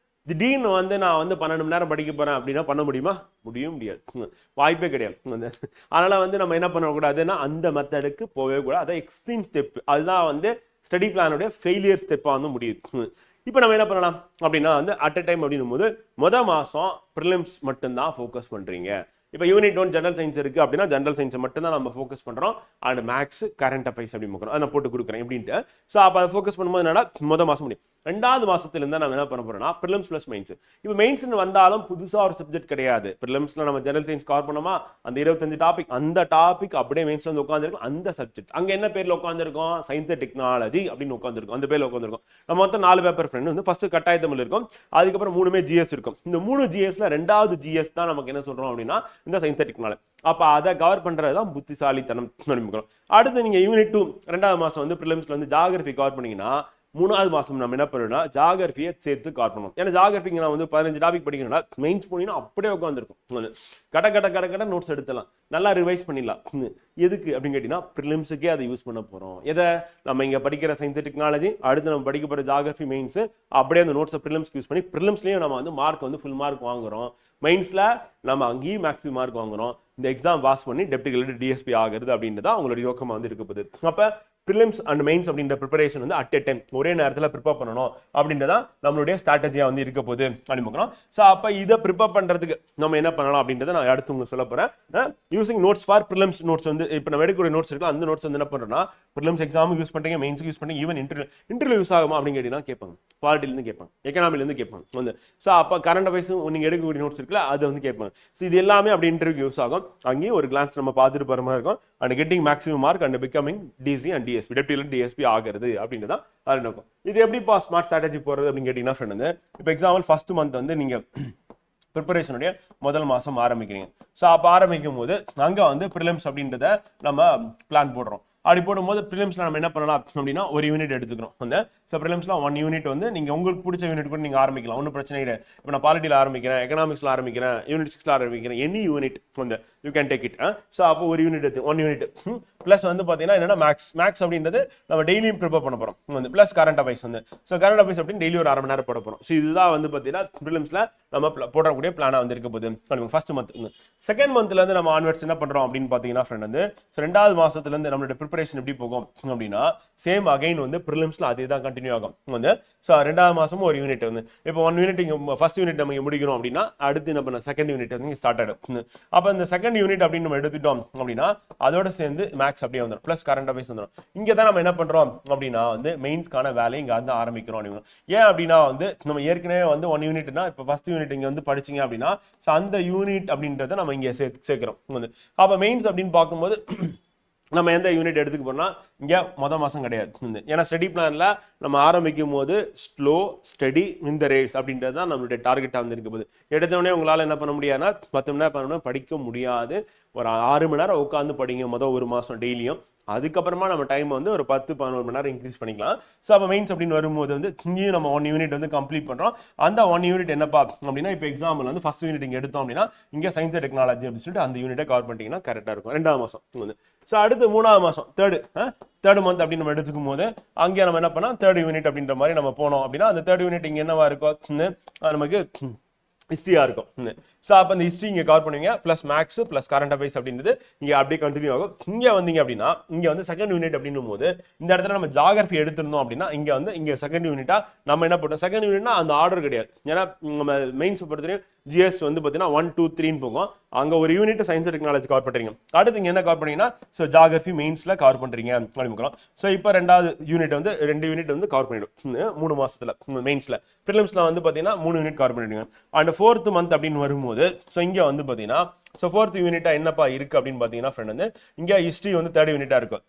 திடீர்னு வந்து நான் வந்து 12 மணி நேரம் படிக்க போறேன் அப்படின்னா பண்ண முடியுமா? முடியவே முடியாது, வாய்ப்பே கிடையாது. அதனால வந்து நம்ம என்ன பண்ணக்கூடாதுன்னா அந்த மெத்தடுக்கு போகவே கூடாது. அதான் எக்ஸ்ட்ரீம் ஸ்டெப். அதுதான் வந்து ஸ்டடி பிளானுடைய ஃபெயிலியர் ஸ்டெப்பா வந்து முடியுது. இப்போ நம்ம என்ன பண்ணலாம் அப்படின்னா வந்து அட் அ டைம் அப்படின்னும் போது மொதல் மாசம் ப்ரிலிம்ஸ் மட்டும்தான் ஃபோக்கஸ் பண்றீங்க. இப்போ யூனிட் 1 ஜெனரல் சயின்ஸ் இருக்கு அப்படின்னா ஜெனரல் சயின்ஸை மட்டும் தான் நம்ம ஃபோக்கஸ் பண்றோம். அண்ட் மேக்ஸ், கரண்ட் அஃபேர்ஸ் அப்படி பார்க்குறோம். அதை நான் போட்டு கொடுக்குறேன் எப்படின்ட்டு. ஸோ அப்போ அதை ஃபோக்கஸ் பண்ணும்போது என்னன்னா மொதல் மாசம் முடியும். 2வது மாசத்துல இருந்தா நம்ம என்ன பண்ண போறோம்னா ப்ரிலிம்ஸ் பிளஸ் மெயின்ஸ். இப்போ மெயின்ஸ்னு வந்தாலும் புதுசா ஒரு சப்ஜெக்ட் கிடையாது. ப்ரிலிம்ஸ்ல நம்ம ஜெனரல் சயின்ஸ் கவர் பண்ணோமா, அந்த 25 டாபிக் அந்த டாபிக் அப்படியே மெயின்ஸ்ல வந்து உட்காந்துருக்கும். அந்த சப்ஜெக்ட் அங்க என்ன பேர்ல உட்காந்துருக்கும், சயின்ஸ் அண்ட் டெக்னாலஜி அப்படின்னு உட்காந்துருக்கும். அந்த பேர்ல உட்காந்துருக்கும். நம்ம மொத்தம் 4 பேப்பர் ஃப்ரெண்ட் வந்து ஃபர்ஸ்ட் கட்டாய தமிழ் இருக்கும், அதுக்கப்புறம் 3மே ஜிஎஸ் இருக்கும். இந்த 3 ஜிஎஸ்ல 2வது ஜிஎஸ் தான் நமக்கு என்ன சொல்றோம் அப்படின்னா இந்த சயின்ஸ் அண்ட் டெக்னாலஜி. அப்ப அதை கவர் பண்றதுதான் புத்திசாலித்தனம். அடுத்து நீங்க யூனிட் 2 2வது மாசம் வந்து ப்ரிலிம்ஸ்ல வந்து ஜியோகிராஃபி கவர் பண்ணீங்கன்னா மூணாவது மாசம் நம்ம என்ன பண்ணணும்னா ஜாகிரபியை சேர்த்து கவர் பண்ணணும். ஏன்னா ஜாகிரபிக்கு நான் வந்து 15 டாபிக் படிக்கணும்னா மெயின்ஸ் போனீங்கன்னா அப்படியே உட்காந்துருக்கும். கட கட கட கட நோட்ஸ் எடுத்துலாம், நல்லா ரிவைஸ் பண்ணிடலாம். எதுக்கு அப்படின்னு கேட்டீங்கன்னா ப்ரிலிம்ஸுக்கே அதை யூஸ் பண்ண போறோம். எதை நம்ம இங்க படிக்கிற சயின்ஸ் டெக்னாலஜி, அடுத்து நம்ம படிக்க போற ஜாகிரபி, மெயின்ஸ், அப்படியே அந்த நோட்ஸை ப்ரிலிம்ஸ்க்கு யூஸ் பண்ணி ப்ரிலிம்ஸ்லயும் நம்ம வந்து மார்க் வந்து ஃபுல் மார்க் வாங்குறோம். மெயின்ஸ்ல நம்ம அங்கேயும் மேக்ஸிமம் மார்க் வாங்குறோம். இந்த எக்ஸாம் பாஸ் பண்ணி டெப்டி கலெக்டர் டிஎஸ்பி ஆகிறது அப்படின்றத அவங்களோட யோகமா வந்து இருக்க போகுது. அப்ப ப்ரிலிம்ஸ் அண்ட் மெயின்ஸ் அப்படின்ற ப்ரிப்பரேஷன் வந்து அட் எ டைம் ஒரே நேரத்தில் ப்ரிப்பேர் பண்ணணும் அப்படின்றதான் நம்மளுடைய ஸ்ட்ராட்டஜியா வந்து இருக்க போகுது அப்படின்னு. ஸோ அப்போ இதை ப்ரிப்பேர் பண்றதுக்கு நம்ம என்ன பண்ணலாம் அப்படின்றத நான் அடுத்து உங்களுக்கு சொல்ல போறேன். Using notes for prelims notes வந்து இப்போ நம்ம எடுக்கக்கூடிய நோட்ஸ் இருக்கு, அந்த நோட்ஸ் வந்து என்ன பண்றோம்னா ப்ரிலிம்ஸ் எக்ஸாமுக்கு யூஸ் பண்றீங்க, மெயின்ஸ்க்கு யூஸ் பண்ணி ஈவன் இன்டர்வியூ யூஸ் ஆகுமா அப்படின்னு கேட்டீங்கன்னா கேட்பாங்க. பாலிட்டிலேருந்து கேட்பாங்க, எக்கனாமிலேருந்து கேட்பாங்க வந்து. ஸோ அப்போ கரண்ட் அஃபேர்ஸும் நீங்க எடுக்கக்கூடிய நோட்ஸ் இருக்குல்ல, அது வந்து கேட்பாங்க. ஸோ இது எல்லாமே அப்படி இன்டர்வியூ யூஸ் ஆகும். அங்கேயும் ஒரு கிளான்ஸ் நம்ம பார்த்துட்டு போற மாதிரி இருக்கும். And getting maximum mark and becoming DC and DSP, deputy DSP ஆகிறது அப்படின்றதான் அது நோக்கம். இது எப்படிப்பா ஸ்மார்ட் ஸ்ட்ராட்டஜி போறது அப்படின்னு கேட்டீங்கன்னா ஃப்ரெண்ட் வந்து, இப்போ எக்ஸாம்பிள் ஃபர்ஸ்ட் மந்த் வந்து நீங்க ப்ரிப்பரேஷனுடைய முதல் மாசம் ஆரம்பிக்கிறீங்க. ஸோ அப்போ ஆரம்பிக்கும் போது அங்கே வந்து ப்ரிலிம்ஸ் அப்படின்றத நம்ம பிளான் போடுறோம். அப்படி போடும்போது ப்ரிலிம்ஸ்ல நம்ம என்ன பண்ணலாம் அப்படின்னா ஒரு யூனிட் எடுத்துக்கிறோம் வந்து. ஸோ ப்ரிலிம்ஸ்ல 1 யூனிட் வந்து நீங்க உங்களுக்கு பிடிச்ச யூனிட் கூட நீங்க ஆரம்பிக்கலாம், ஒன்றும் பிரச்சனை கிடையாது. இப்போ நான் பாலிட்டியில் ஆரம்பிக்கிறேன், எக்கனாமிக்ஸ்ல ஆரம்பிக்கிறேன், யூனிட் 6ல ஆரம்பிக்கிறேன், எனி யூனிட் வந்து you can take it. So அப்போ ஒரு யூனிட் எடுத்து 1 யூனிட் ப்ளஸ் வந்து பார்த்தீங்கன்னா என்னன்னா மேக்ஸ் அப்படின்றது நம்ம டெய்லியும் ப்ரிப்பேர் பண்ண போறோம் வந்து. ப்ளஸ் கரண்ட் அஃபேர்ஸ் வந்து, ஸோ கரண்ட் அஃபேர்ஸ் அப்படின்னு டெய்லி ஒரு 1/2 மணி நேரம் போட போறோம். ஸோ இதுதான் வந்து பார்த்தீங்கன்னா ப்ரிலிம்ஸ்ல நம்ம போடக்கூடிய பிளானா வந்து இருக்க போகுது ஃபர்ஸ்ட் மந்த். செகண்ட் மந்த்ல இருந்து நம்ம ஆன்வர்ட்ஸ் என்ன பண்றோம் அப்படின்னு பார்த்தீங்கன்னா ஃப்ரெண்ட் வந்து, ஸோ 2வது மாசத்துல இருந்து நம்மளோட ப்ரிப்பரேஷன் எப்படி போகும் அப்படின்னா சேம் அகைன் வந்து ப்ரிலிம்ஸ்ல அதே தான் கண்டினியூ ஆகும் வந்து. ஸோ 2வது மாசமும் ஒரு யூனிட் வந்து, இப்போ 1 யூனிட் இங்க ஃபர்ஸ்ட் யூனிட் நம்ம முடிக்கிறோம் அப்படின்னா அடுத்து என்ன பண்ண செகண்ட் யூனிட் வந்து ஸ்டார்ட் ஆயிடும். அப்போ இந்த செகண்ட் யூனிட் அப்படின்னு நம்ம எடுத்துட்டோம் அப்படின்னா அதோட சேர்ந்து மேக்ஸ் அப்படியே வந்துடும், பிளஸ் கரண்ட் அஃபேர்ஸ் வந்துடும். இங்க தான் நம்ம என்ன பண்றோம் அப்படின்னா வந்து மெயின்ஸ்க்கான வேலை இங்க வந்து ஆரம்பிக்கிறோம் அப்படின்னு. ஏன் அப்படின்னா வந்து நம்ம ஏற்கனவே வந்து 1 யூனிட்னா இப்போ ஃபர்ஸ்ட் யூனிட் இங்க வந்து படிச்சீங்க அப்படின்னா ஸோ அந்த யூனிட் அப்படின்றத நம்ம இங்க சேர்க்கிறோம் வந்து. அப்போ மெயின்ஸ் அப்படின்னு பார்க்கும்போது நம்ம எந்த யூனிட் எடுத்துக்க போறோம்னா இங்க மாசம் கிடையாது. ஏன்னா ஸ்டடி பிளான்ல நம்ம ஆரம்பிக்கும் போது slow study in the race அப்படின்றது தான் நம்மளுடைய டார்கெட்டா வந்து இருக்க போகுது. எடுத்தவொடனே உங்களால என்ன பண்ண முடியாதுன்னா 10 மணி நேரம் படிக்க முடியாது. ஒரு 6 மணி நேரம் உட்காந்து படிங்க ஒரு மாசம் டெய்லியும். அதுக்கப்புறமா நம்ம டைம் வந்து ஒரு 10-11 மணி நேரம் இன்க்ரீஸ் பண்ணிக்கலாம். ஸோ அப்போ மெயின்ஸ் அப்படின்னு வரும்போது வந்து இங்கேயும் நம்ம 1 யூனிட் வந்து கம்ப்ளீட் பண்றோம். அந்த 1 யூனிட் என்னப்பா அப்படின்னா இப்போ எக்ஸாம்பிள் வந்து ஃபர்ஸ்ட் யூனிட் இங்கே எடுத்தோம் அப்படின்னா இங்கே சயின்ஸ் அண்ட் டெக்னாலஜி அப்படின்னு சொல்லிட்டு அந்த யூனிட்டை கவர் பண்ணிட்டீங்கன்னா கரெக்டாக இருக்கும் 2வது மாசம் வந்து. ஸோ அடுத்து 3வது மாசம் தேர்ட் மந்த் அப்படின்னு நம்ம எடுத்துக்கும் போது அங்கே நம்ம என்ன பண்ணோம் 3rd யூனிட் அப்படின்ற மாதிரி நம்ம போனோம் அப்படின்னா அந்த 3rd யூனிட் இங்கே என்னவா இருக்கும் நமக்கு ஹிஸ்ட்ரியா இருக்கும். ஸோ அப்போ இந்த ஹிஸ்ட்ரி இங்கே கவர் பண்ணுவீங்க, plus maths plus current affairs அப்படின்றது இங்கே அப்படியே கண்டினியூ ஆகும். இங்கே வந்தீங்க அப்படின்னா இங்கே வந்து செகண்ட் யூனிட் அப்படின்னும் போது இந்த இடத்துல நம்ம ஜாகிரபி எடுத்திருந்தோம் அப்படின்னா இங்கே வந்து இங்கே செகண்ட் யூனிட்டா நம்ம என்ன பண்ணுறோம், செகண்ட் யூனிட்னா அந்த ஆர்டர் கிடையாது. ஏன்னா நம்ம மெயின்ஸ் பொறுத்தவரையும் ஜிஎஸ் வந்து பார்த்தீங்கன்னா 1, 2, 3ன்னு போகும். அங்கே ஒரு யூனிட் சயின்ஸ் டெக்னாலஜி கவர் பண்ணுறீங்க, அடுத்து இங்கே என்ன கவர் பண்ணீங்கன்னா ஸோ ஜாகிரபி மெயின்ஸ்ல கவர் பண்ணுறீங்க அப்படின்னு. ஸோ இப்போ 2வது யூனிட் வந்து 2 யூனிட் வந்து கவர் பண்ணிடும் 3 மாசத்துல மெயின்ஸ்ல. ப்ரிலிம்ஸ்ல வந்து பார்த்தீங்கன்னா 3 யூனிட் கவர் பண்ணிடுங்க. அண்ட் 4th மந்த் அப்படின்னு வரும்போது ஸோ இங்கே வந்து பார்த்தீங்கன்னா ஸோ 4th யூனிட்டா என்னப்பா இருக்கு அப்படின்னு பார்த்தீங்கன்னா ஃப்ரெண்ட் வந்து இங்கே ஹிஸ்ட்ரி வந்து 3rd யூனிட்டா இருக்கும்.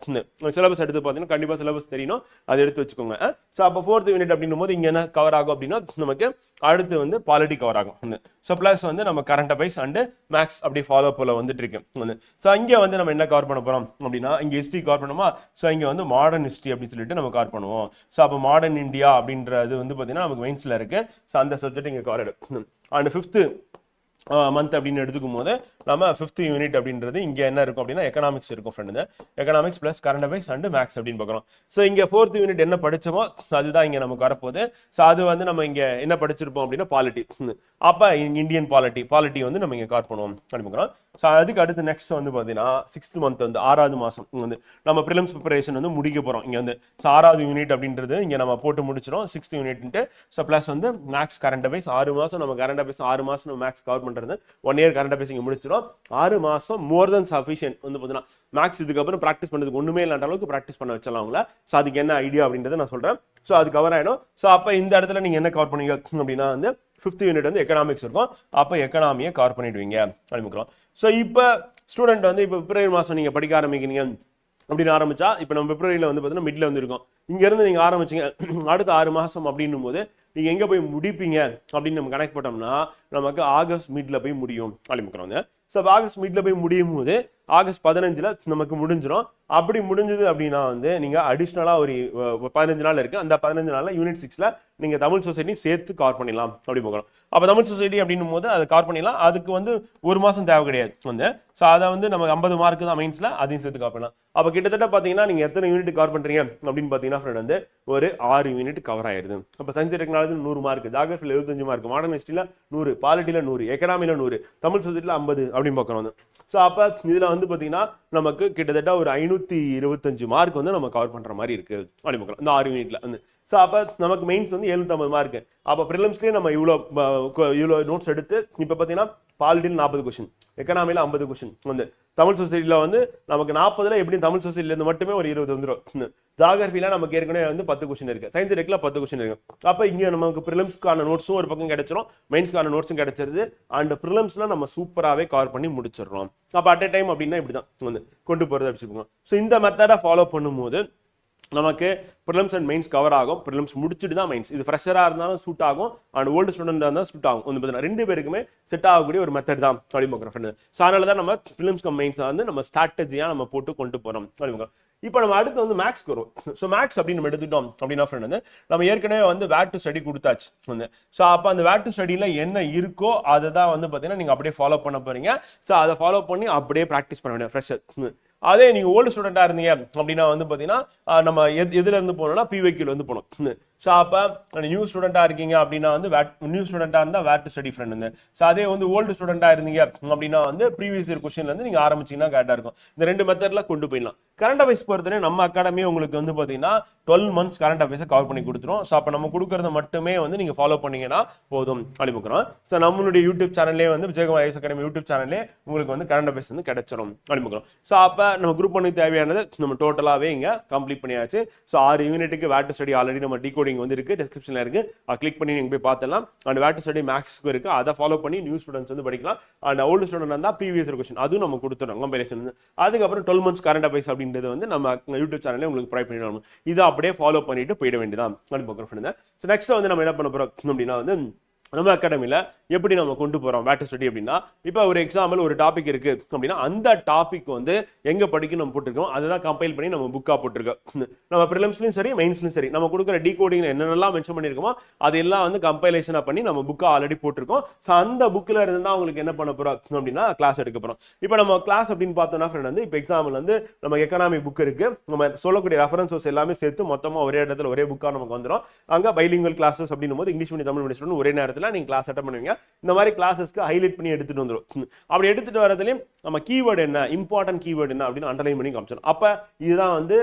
சிலபஸ் எடுத்து பார்த்தீங்கன்னா கண்டிப்பாக சிலபஸ் தெரியணும், அதை எடுத்து வச்சுக்கோங்க. ஸோ அப்போ 4th யூனிட் அப்படின்னும் போது இங்கே என்ன கவர் ஆகும் அப்படின்னா நமக்கு அடுத்து வந்து பாலிட்டி கவர் ஆகும். ஸோ பிளஸ் வந்து நம்ம கரண்ட் அஃபேர்ஸ் அண்ட் மேக்ஸ் அப்படி ஃபாலோ போல வந்துட்டு இருக்கு. ஸோ இங்கே வந்து நம்ம என்ன கவர் பண்ண போறோம் அப்படின்னா இங்கே ஹிஸ்ட்ரி கவர் பண்ணுமா, ஸோ இங்கே வந்து மாடர்ன் ஹிஸ்ட்ரி அப்படின்னு சொல்லிட்டு நம்ம கவர் பண்ணுவோம். ஸோ அப்போ மாடர்ன் இந்தியா அப்படின்றது வந்து பார்த்தீங்கன்னா நமக்கு மெயின்ஸ்ல இருக்கு. ஸோ அந்த சப்ஜெக்ட் இங்கே கவர் ஆகிடும். அண்ட் 5th மந்த் அப்படின்னு எடுத்துக்கும் போது நம்ம 5th யூனிட் அப்படின்றது இங்கே என்ன இருக்கும் அப்படின்னா எக்கனாமிக்ஸ் இருக்கும் friend. Economics plus current affairs and maths அப்படின்னு பார்க்குறோம். ஸோ இங்கே 4th யூனிட் என்ன படிச்சோமோ அதுதான் இங்கே நமக்கு வரப்போகுது. ஸோ அது வந்து நம்ம இங்கே என்ன படிச்சிருப்போம் அப்படின்னா பாலிட்டி. அப்போ இந்தியன் பாலிட்டி வந்து நம்ம இங்கே கவர் பண்ணுவோம் அப்படின்னு. ஸோ அதுக்கு அடுத்து நெக்ஸ்ட் வந்து பார்த்தீங்கன்னா 6th மந்த் வந்து 6வது மாதம் வந்து நம்ம ப்ரிலிம்ஸ் ப்ரிப்பரேஷன் வந்து முடிக்க போகிறோம். இங்கே வந்து ஸோ 6வது யூனிட் அப்படின்றது இங்கே நம்ம போட்டு முடிச்சிடும் 6th யூனிட். ஸோ ப்ளஸ் வந்து மேக்ஸ் கரண்ட் அஃபேர்ஸ் 6 மாதம் நம்ம கரண்ட் அஃபேர்ஸ் 6 மாதம் நம்ம மேக்ஸ் கவர் பண்ணுறது 1 இயர் கரண்ட் அஃபேர்ஸ் இங்கே முடிச்சிடும். 6 மாதம் மோர் தென் சஃபிஷியன்ட் வந்து பார்த்தீங்கன்னா மேக்ஸ் இதுக்கப்புறம் ப்ராக்டிஸ் பண்ணுறதுக்கு ஒன்றுமே இல்லாத அளவுக்கு ப்ராக்டிஸ் பண்ண வச்சலாம் அவங்கள. ஸோ அதுக்கு என்ன ஐடியா அப்படின்றத நான் சொல்கிறேன். ஸோ அது கவர் ஆகிடும். ஸோ அப்போ இந்த இடத்துல நீங்கள் என்ன கவர் பண்ணுவீங்க அப்படின்னா வந்து 5th யூனிட் வந்து எக்கனாமிக்ஸ் இருக்கும். அப்போ எக்கனாமியை கவர் பண்ணிடுவீங்க ஆரம்பிக்கிறோம். ஸோ இப்போ ஸ்டூடெண்ட் வந்து இப்போ பிப்ரவரி மாதம் நீங்கள் படிக்க ஆரம்பிக்கிறீங்க அப்படின்னு ஆரம்பிச்சா இப்போ நம்ம பிப்ரவரியில் வந்து பார்த்தீங்கன்னா மிட்ல வந்து இருக்கும். இங்கேருந்து நீங்கள் ஆரம்பிச்சிங்க அடுத்த 6 மாதம் அப்படின்னும் போது நீங்கள் எங்கே போய் முடிப்பீங்க அப்படின்னு நம்ம கனெக்ட் பண்ணோம்னா நமக்கு ஆகஸ்ட் மிட்ல போய் முடியும் ஆரம்பிக்கிறோம். ஸோ ஆகஸ்ட் மிட்ல போய் முடியும் போது ஆகஸ்ட் 15ல் நமக்கு முடிஞ்சிடும். அப்படி முடிஞ்சது அப்படின்னா வந்து நீங்க அடிஷ்னலா ஒரு 15 நாள் இருக்கு. அந்த 15 நாள்ல யூனிட் 6ல நீங்க தமிழ் சொசைட்டி சேர்த்து கவர் பண்ணிடலாம் அப்படி போகலாம். அப்ப தமிழ் சொசைட்டி அப்படின்னும் போது அதை கவர் பண்ணிடலாம். அதுக்கு வந்து ஒரு மாசம் தேவை கிடையாது வந்து. ஸோ அதை வந்து நம்ம 50 மார்க் தான் மெயின்ஸ்ல, அதையும் சேர்த்து கவர் பண்ணலாம். அப்ப கிட்டத்தட்ட பாத்தீங்கன்னா நீங்க எத்தனை யூனிட் கவர் பண்றீங்க அப்படின்னு பாத்தீங்கன்னா ஃப்ரெண்ட் வந்து ஒரு 6 யூனிட் கவர் ஆயிருது. அப்ப சயின்ஸ் டெக்னாலஜி 100 மார்க், ஜியோகிராஃபில 75 மார்க், மாடர்ன் ஹிஸ்டரியில 100, பாலிட்டியில 100, எக்கனாமில 100, தமிழ் சொசைட்டில 50 அப்படின்னு பார்க்கணும் வந்து. ஸோ அப்ப இதுல வந்து பாத்தீங்கன்னா நமக்கு கிட்டத்தட்ட ஒரு 525 மார்க் வந்து நம்ம கவர் பண்ற மாதிரி இருக்கு அப்படி பார்க்கலாம் இந்த 6 யூனிட்ல வந்து. ஸோ அப்போ நமக்கு மெயின்ஸ் வந்து 750 மார்க். அப்போ ப்ரிலிம்ஸ்லேயே நம்ம இவ்வளோ நோட்ஸ் எடுத்து இப்போ பார்த்தீங்கன்னா பாலிட்டியில் 40 கொஸ்டின், எக்கனாமியில் 50 கொஸ்டின் வந்து, தமிழ் சொசைட்டியில் வந்து நமக்கு 40ல் எப்படியும் தமிழ் சொசைட்டிலேருந்து மட்டுமே ஒரு 20 வந்துடும். ஜியோகிராஃபியில் நமக்கு ஏற்கனவே வந்து 10 கொஸ்டின் இருக்கு, சயின்ஸ் டெக்கில் 10 கொஸ்டின் இருக்கு. அப்போ இங்கே நமக்கு ப்ரிலிம்ஸ்க்கான நோட்ஸும் ஒரு பக்கம் கிடைச்சிரும், மெயின்ஸ்க்கான நோட்ஸும் கிடைச்சிருது. அண்ட் ப்ரிலிம்ஸ்ல நம்ம சூப்பராகவே கவர் பண்ணி முடிச்சிடுறோம். அப்போ அட் எ டைம் அப்படின்னா இப்படி தான் வந்து கொண்டு போகிறது வச்சுக்கோங்க. ஸோ இந்த மெத்தடை ஃபாலோ பண்ணும்போது நமக்கு ப்ரிலிம்ஸ் அண்ட் மெயின்ஸ் கவர் ஆகும். ப்ரிலிம்ஸ் முடிச்சுட்டு தான் மெயின்ஸ். இது ஃப்ரெஷராக இருந்தாலும் சூட் ஆகும், அண்ட் ஓல்டு ஸ்டூடெண்டாக இருந்தாலும் சூட் ஆகும். வந்து பார்த்தீங்கன்னா 2 பேருக்குமே செட் ஆகக்கூடிய ஒரு மெத்தட் தான் அப்படிங்கிற ஃப்ரெண்ட். ஸோ அதனால தான் நம்ம ப்ரிலிம்ஸ் கம் மெயின்ஸை வந்து நம்ம ஸ்ட்ராட்டஜியாக நம்ம போட்டு கொண்டு போகிறோம் அப்படிங்கிற. இப்போ நம்ம அடுத்து வந்து மேக்ஸ்க்கு வரும். ஸோ மேக்ஸ் அப்படின்னு நம்ம எடுத்துட்டோம் அப்படின்னா ஃப்ரெண்ட் வந்து நம்ம ஏற்கனவே வந்து வேர் டு ஸ்டடி கொடுத்தாச்சு வந்து. ஸோ அப்போ அந்த வேர் டு ஸ்டடியில் என்ன இருக்கோ அதை தான் வந்து பார்த்தீங்கன்னா நீங்கள் அப்படியே ஃபாலோ பண்ண போறீங்க. ஸோ அதை ஃபாலோ பண்ணி அப்படியே ப்ராக்டிஸ் பண்ண வேண்டிய ஃப்ரெஷர். அதே நீங்க ஓல்டு ஸ்டூடெண்டா இருந்தீங்க அப்படின்னா வந்து பாத்தீங்கன்னா நம்ம எதுல இருந்து போனோம்னா பிவைக்யூல இருந்து போனோம். ஸோ அப்போ நியூ ஸ்டூடெண்டா இருக்கீங்க அப்படின்னா வந்து நியூ ஸ்டூடெண்டா இருந்தால் வேர் டு ஸ்டடி ஃப்ரெண்ட். ஸோ அதே வந்து ஓல்டு ஸ்டூடெண்டா இருந்தீங்க அப்படின்னா வந்து ப்ரீவியஸ் இயர் கொஸ்டின்ல இருந்து நீங்க ஆரம்பிச்சீங்கன்னா கரெக்டா இருக்கும். இந்த 2 மெத்தட்ல கொண்டு போயிடலாம். கரண்ட் அஃபேர்ஸ் பொறுத்தவரை நம்ம அகாடமி உங்களுக்கு வந்து பாத்தீங்கன்னா 12 மந்த்ஸ் கரண்ட் அஃபேர்ஸை கவர் பண்ணி கொடுத்துரும். ஸோ அப்போ நம்ம கொடுக்கறத மட்டுமே வந்து நீங்க ஃபாலோ பண்ணீங்கன்னா போதும் அனுப்பிக்கிறோம். ஸோ நம்மளுடைய யூடியூப் சேனல்லே வந்து விஜயகுமார் ஐஎஸ் அகாடமி யூடியூப் சேனல்லே உங்களுக்கு வந்து கரண்ட் அஃபேர்ஸ் வந்து கிடைச்சிரும் அனுப்பிக்கிறோம். ஸோ அப்போ நம்ம குரூப் பண்ணி தேவையானது நம்ம டோட்டலாகவே இங்கே கம்ப்ளீட் பண்ணியாச்சு. ஸோ 6 யூனிட்டுக்கு வேர் டு ஸ்டடி ஆல்ரெடி நம்ம டிகோடிங் வந்து இருக்கு, டிஸ்கிரிப்ஷன்ல இருக்கு, கிளிக் பண்ணி நீங்க போய் பார்த்துலாம். அண்ட் வேர் டு ஸ்டடி மேக்ஸ்க்கு இருக்கு, அதை ஃபாலோ பண்ணி நியூ ஸ்டூடெண்ட்ஸ் வந்து படிக்கலாம். அண்ட் ஓல்டு ஸ்டூடெண்ட் இருந்தால் ப்ரீவியஸ் கொஸ்டின் அதுவும் நம்ம கொடுத்துறோம் கம்பேரிசன். அதுக்கப்புறம் 12 மந்த்ஸ் கரண்ட் அஃபேர்ஸ் அப்படின்றது வந்து நம்ம யூடியூப் சேனல்ல உங்களுக்கு ப்ரொவைட் பண்ணிடணும். இதை அப்படியே ஃபாலோ பண்ணிட்டு போயிட வேண்டியதான் அப்படின்னு. ஸோ நெக்ஸ்ட் வந்து நம்ம என்ன பண்ண போறோம் அப்படின்னா வந்து நம்ம அகாடமியில் எப்படி நம்ம கொண்டு போறோம் வேர் டு ஸ்டடி அப்படின்னா, இப்போ ஒரு எக்ஸாம்பிள் ஒரு டாபிக் இருக்கு அப்படின்னா அந்த டாபிக் வந்து எங்க படிக்கணும் நம்ம போட்டிருக்கோம், அதுதான் கம்பைல் பண்ணி நம்ம புக்கா போட்டிருக்கோம். நம்ம ப்ரிலிம்ஸ்லயும் சரி மெயின்ஸ்லயும் சரி நம்ம கொடுக்குற டிகோடிங் என்னென்னலாம் மென்ஷன் பண்ணிருக்கோமோ அதெல்லாம் வந்து கம்பைலேஷனா பண்ணி நம்ம புக்கா ஆல்ரெடி போட்டிருக்கோம். ஸோ அந்த புக்ல இருந்து தான் உங்களுக்கு என்ன பண்ண போறோம் அப்படின்னா கிளாஸ் எடுக்க போறோம். இப்போ நம்ம கிளாஸ் அப்படின்னு பார்த்தோம்னா ஃப்ரெண்ட் வந்து இப்போ எக்ஸாம்பிள் வந்து நம்ம எக்கனாமிக் புக் இருக்கு, நம்ம சொல்லக்கூடிய ரெஃபரன்சஸ் எல்லாமே சேர்த்து மொத்தமா ஒரே இடத்துல ஒரே புக்கா நமக்கு வந்துடும். அங்க பைலிங்குவல் கிளாஸஸ் அப்படின்னும் போது இங்கிலீஷ் மீடியம் தமிழ் மீடியம் ஒரே நேரத்தில் நீங்க கிளாஸ் அட்டெண்ட் பண்ணுவீங்க. இந்த மாதிரி கிளாஸஸ்க்கு ஹைலைட் பண்ணி எடுத்துட்டு வந்துரும். அப்படி எடுத்துட்டு வரதுலயும் நம்ம கீவேர்டு என்ன, இம்பார்ட்டன்ட் கீவேர்டு என்ன அப்படின்னு அண்டர்லைன் பண்ணி காமிச்சோம். அப்ப இதுதான் வந்து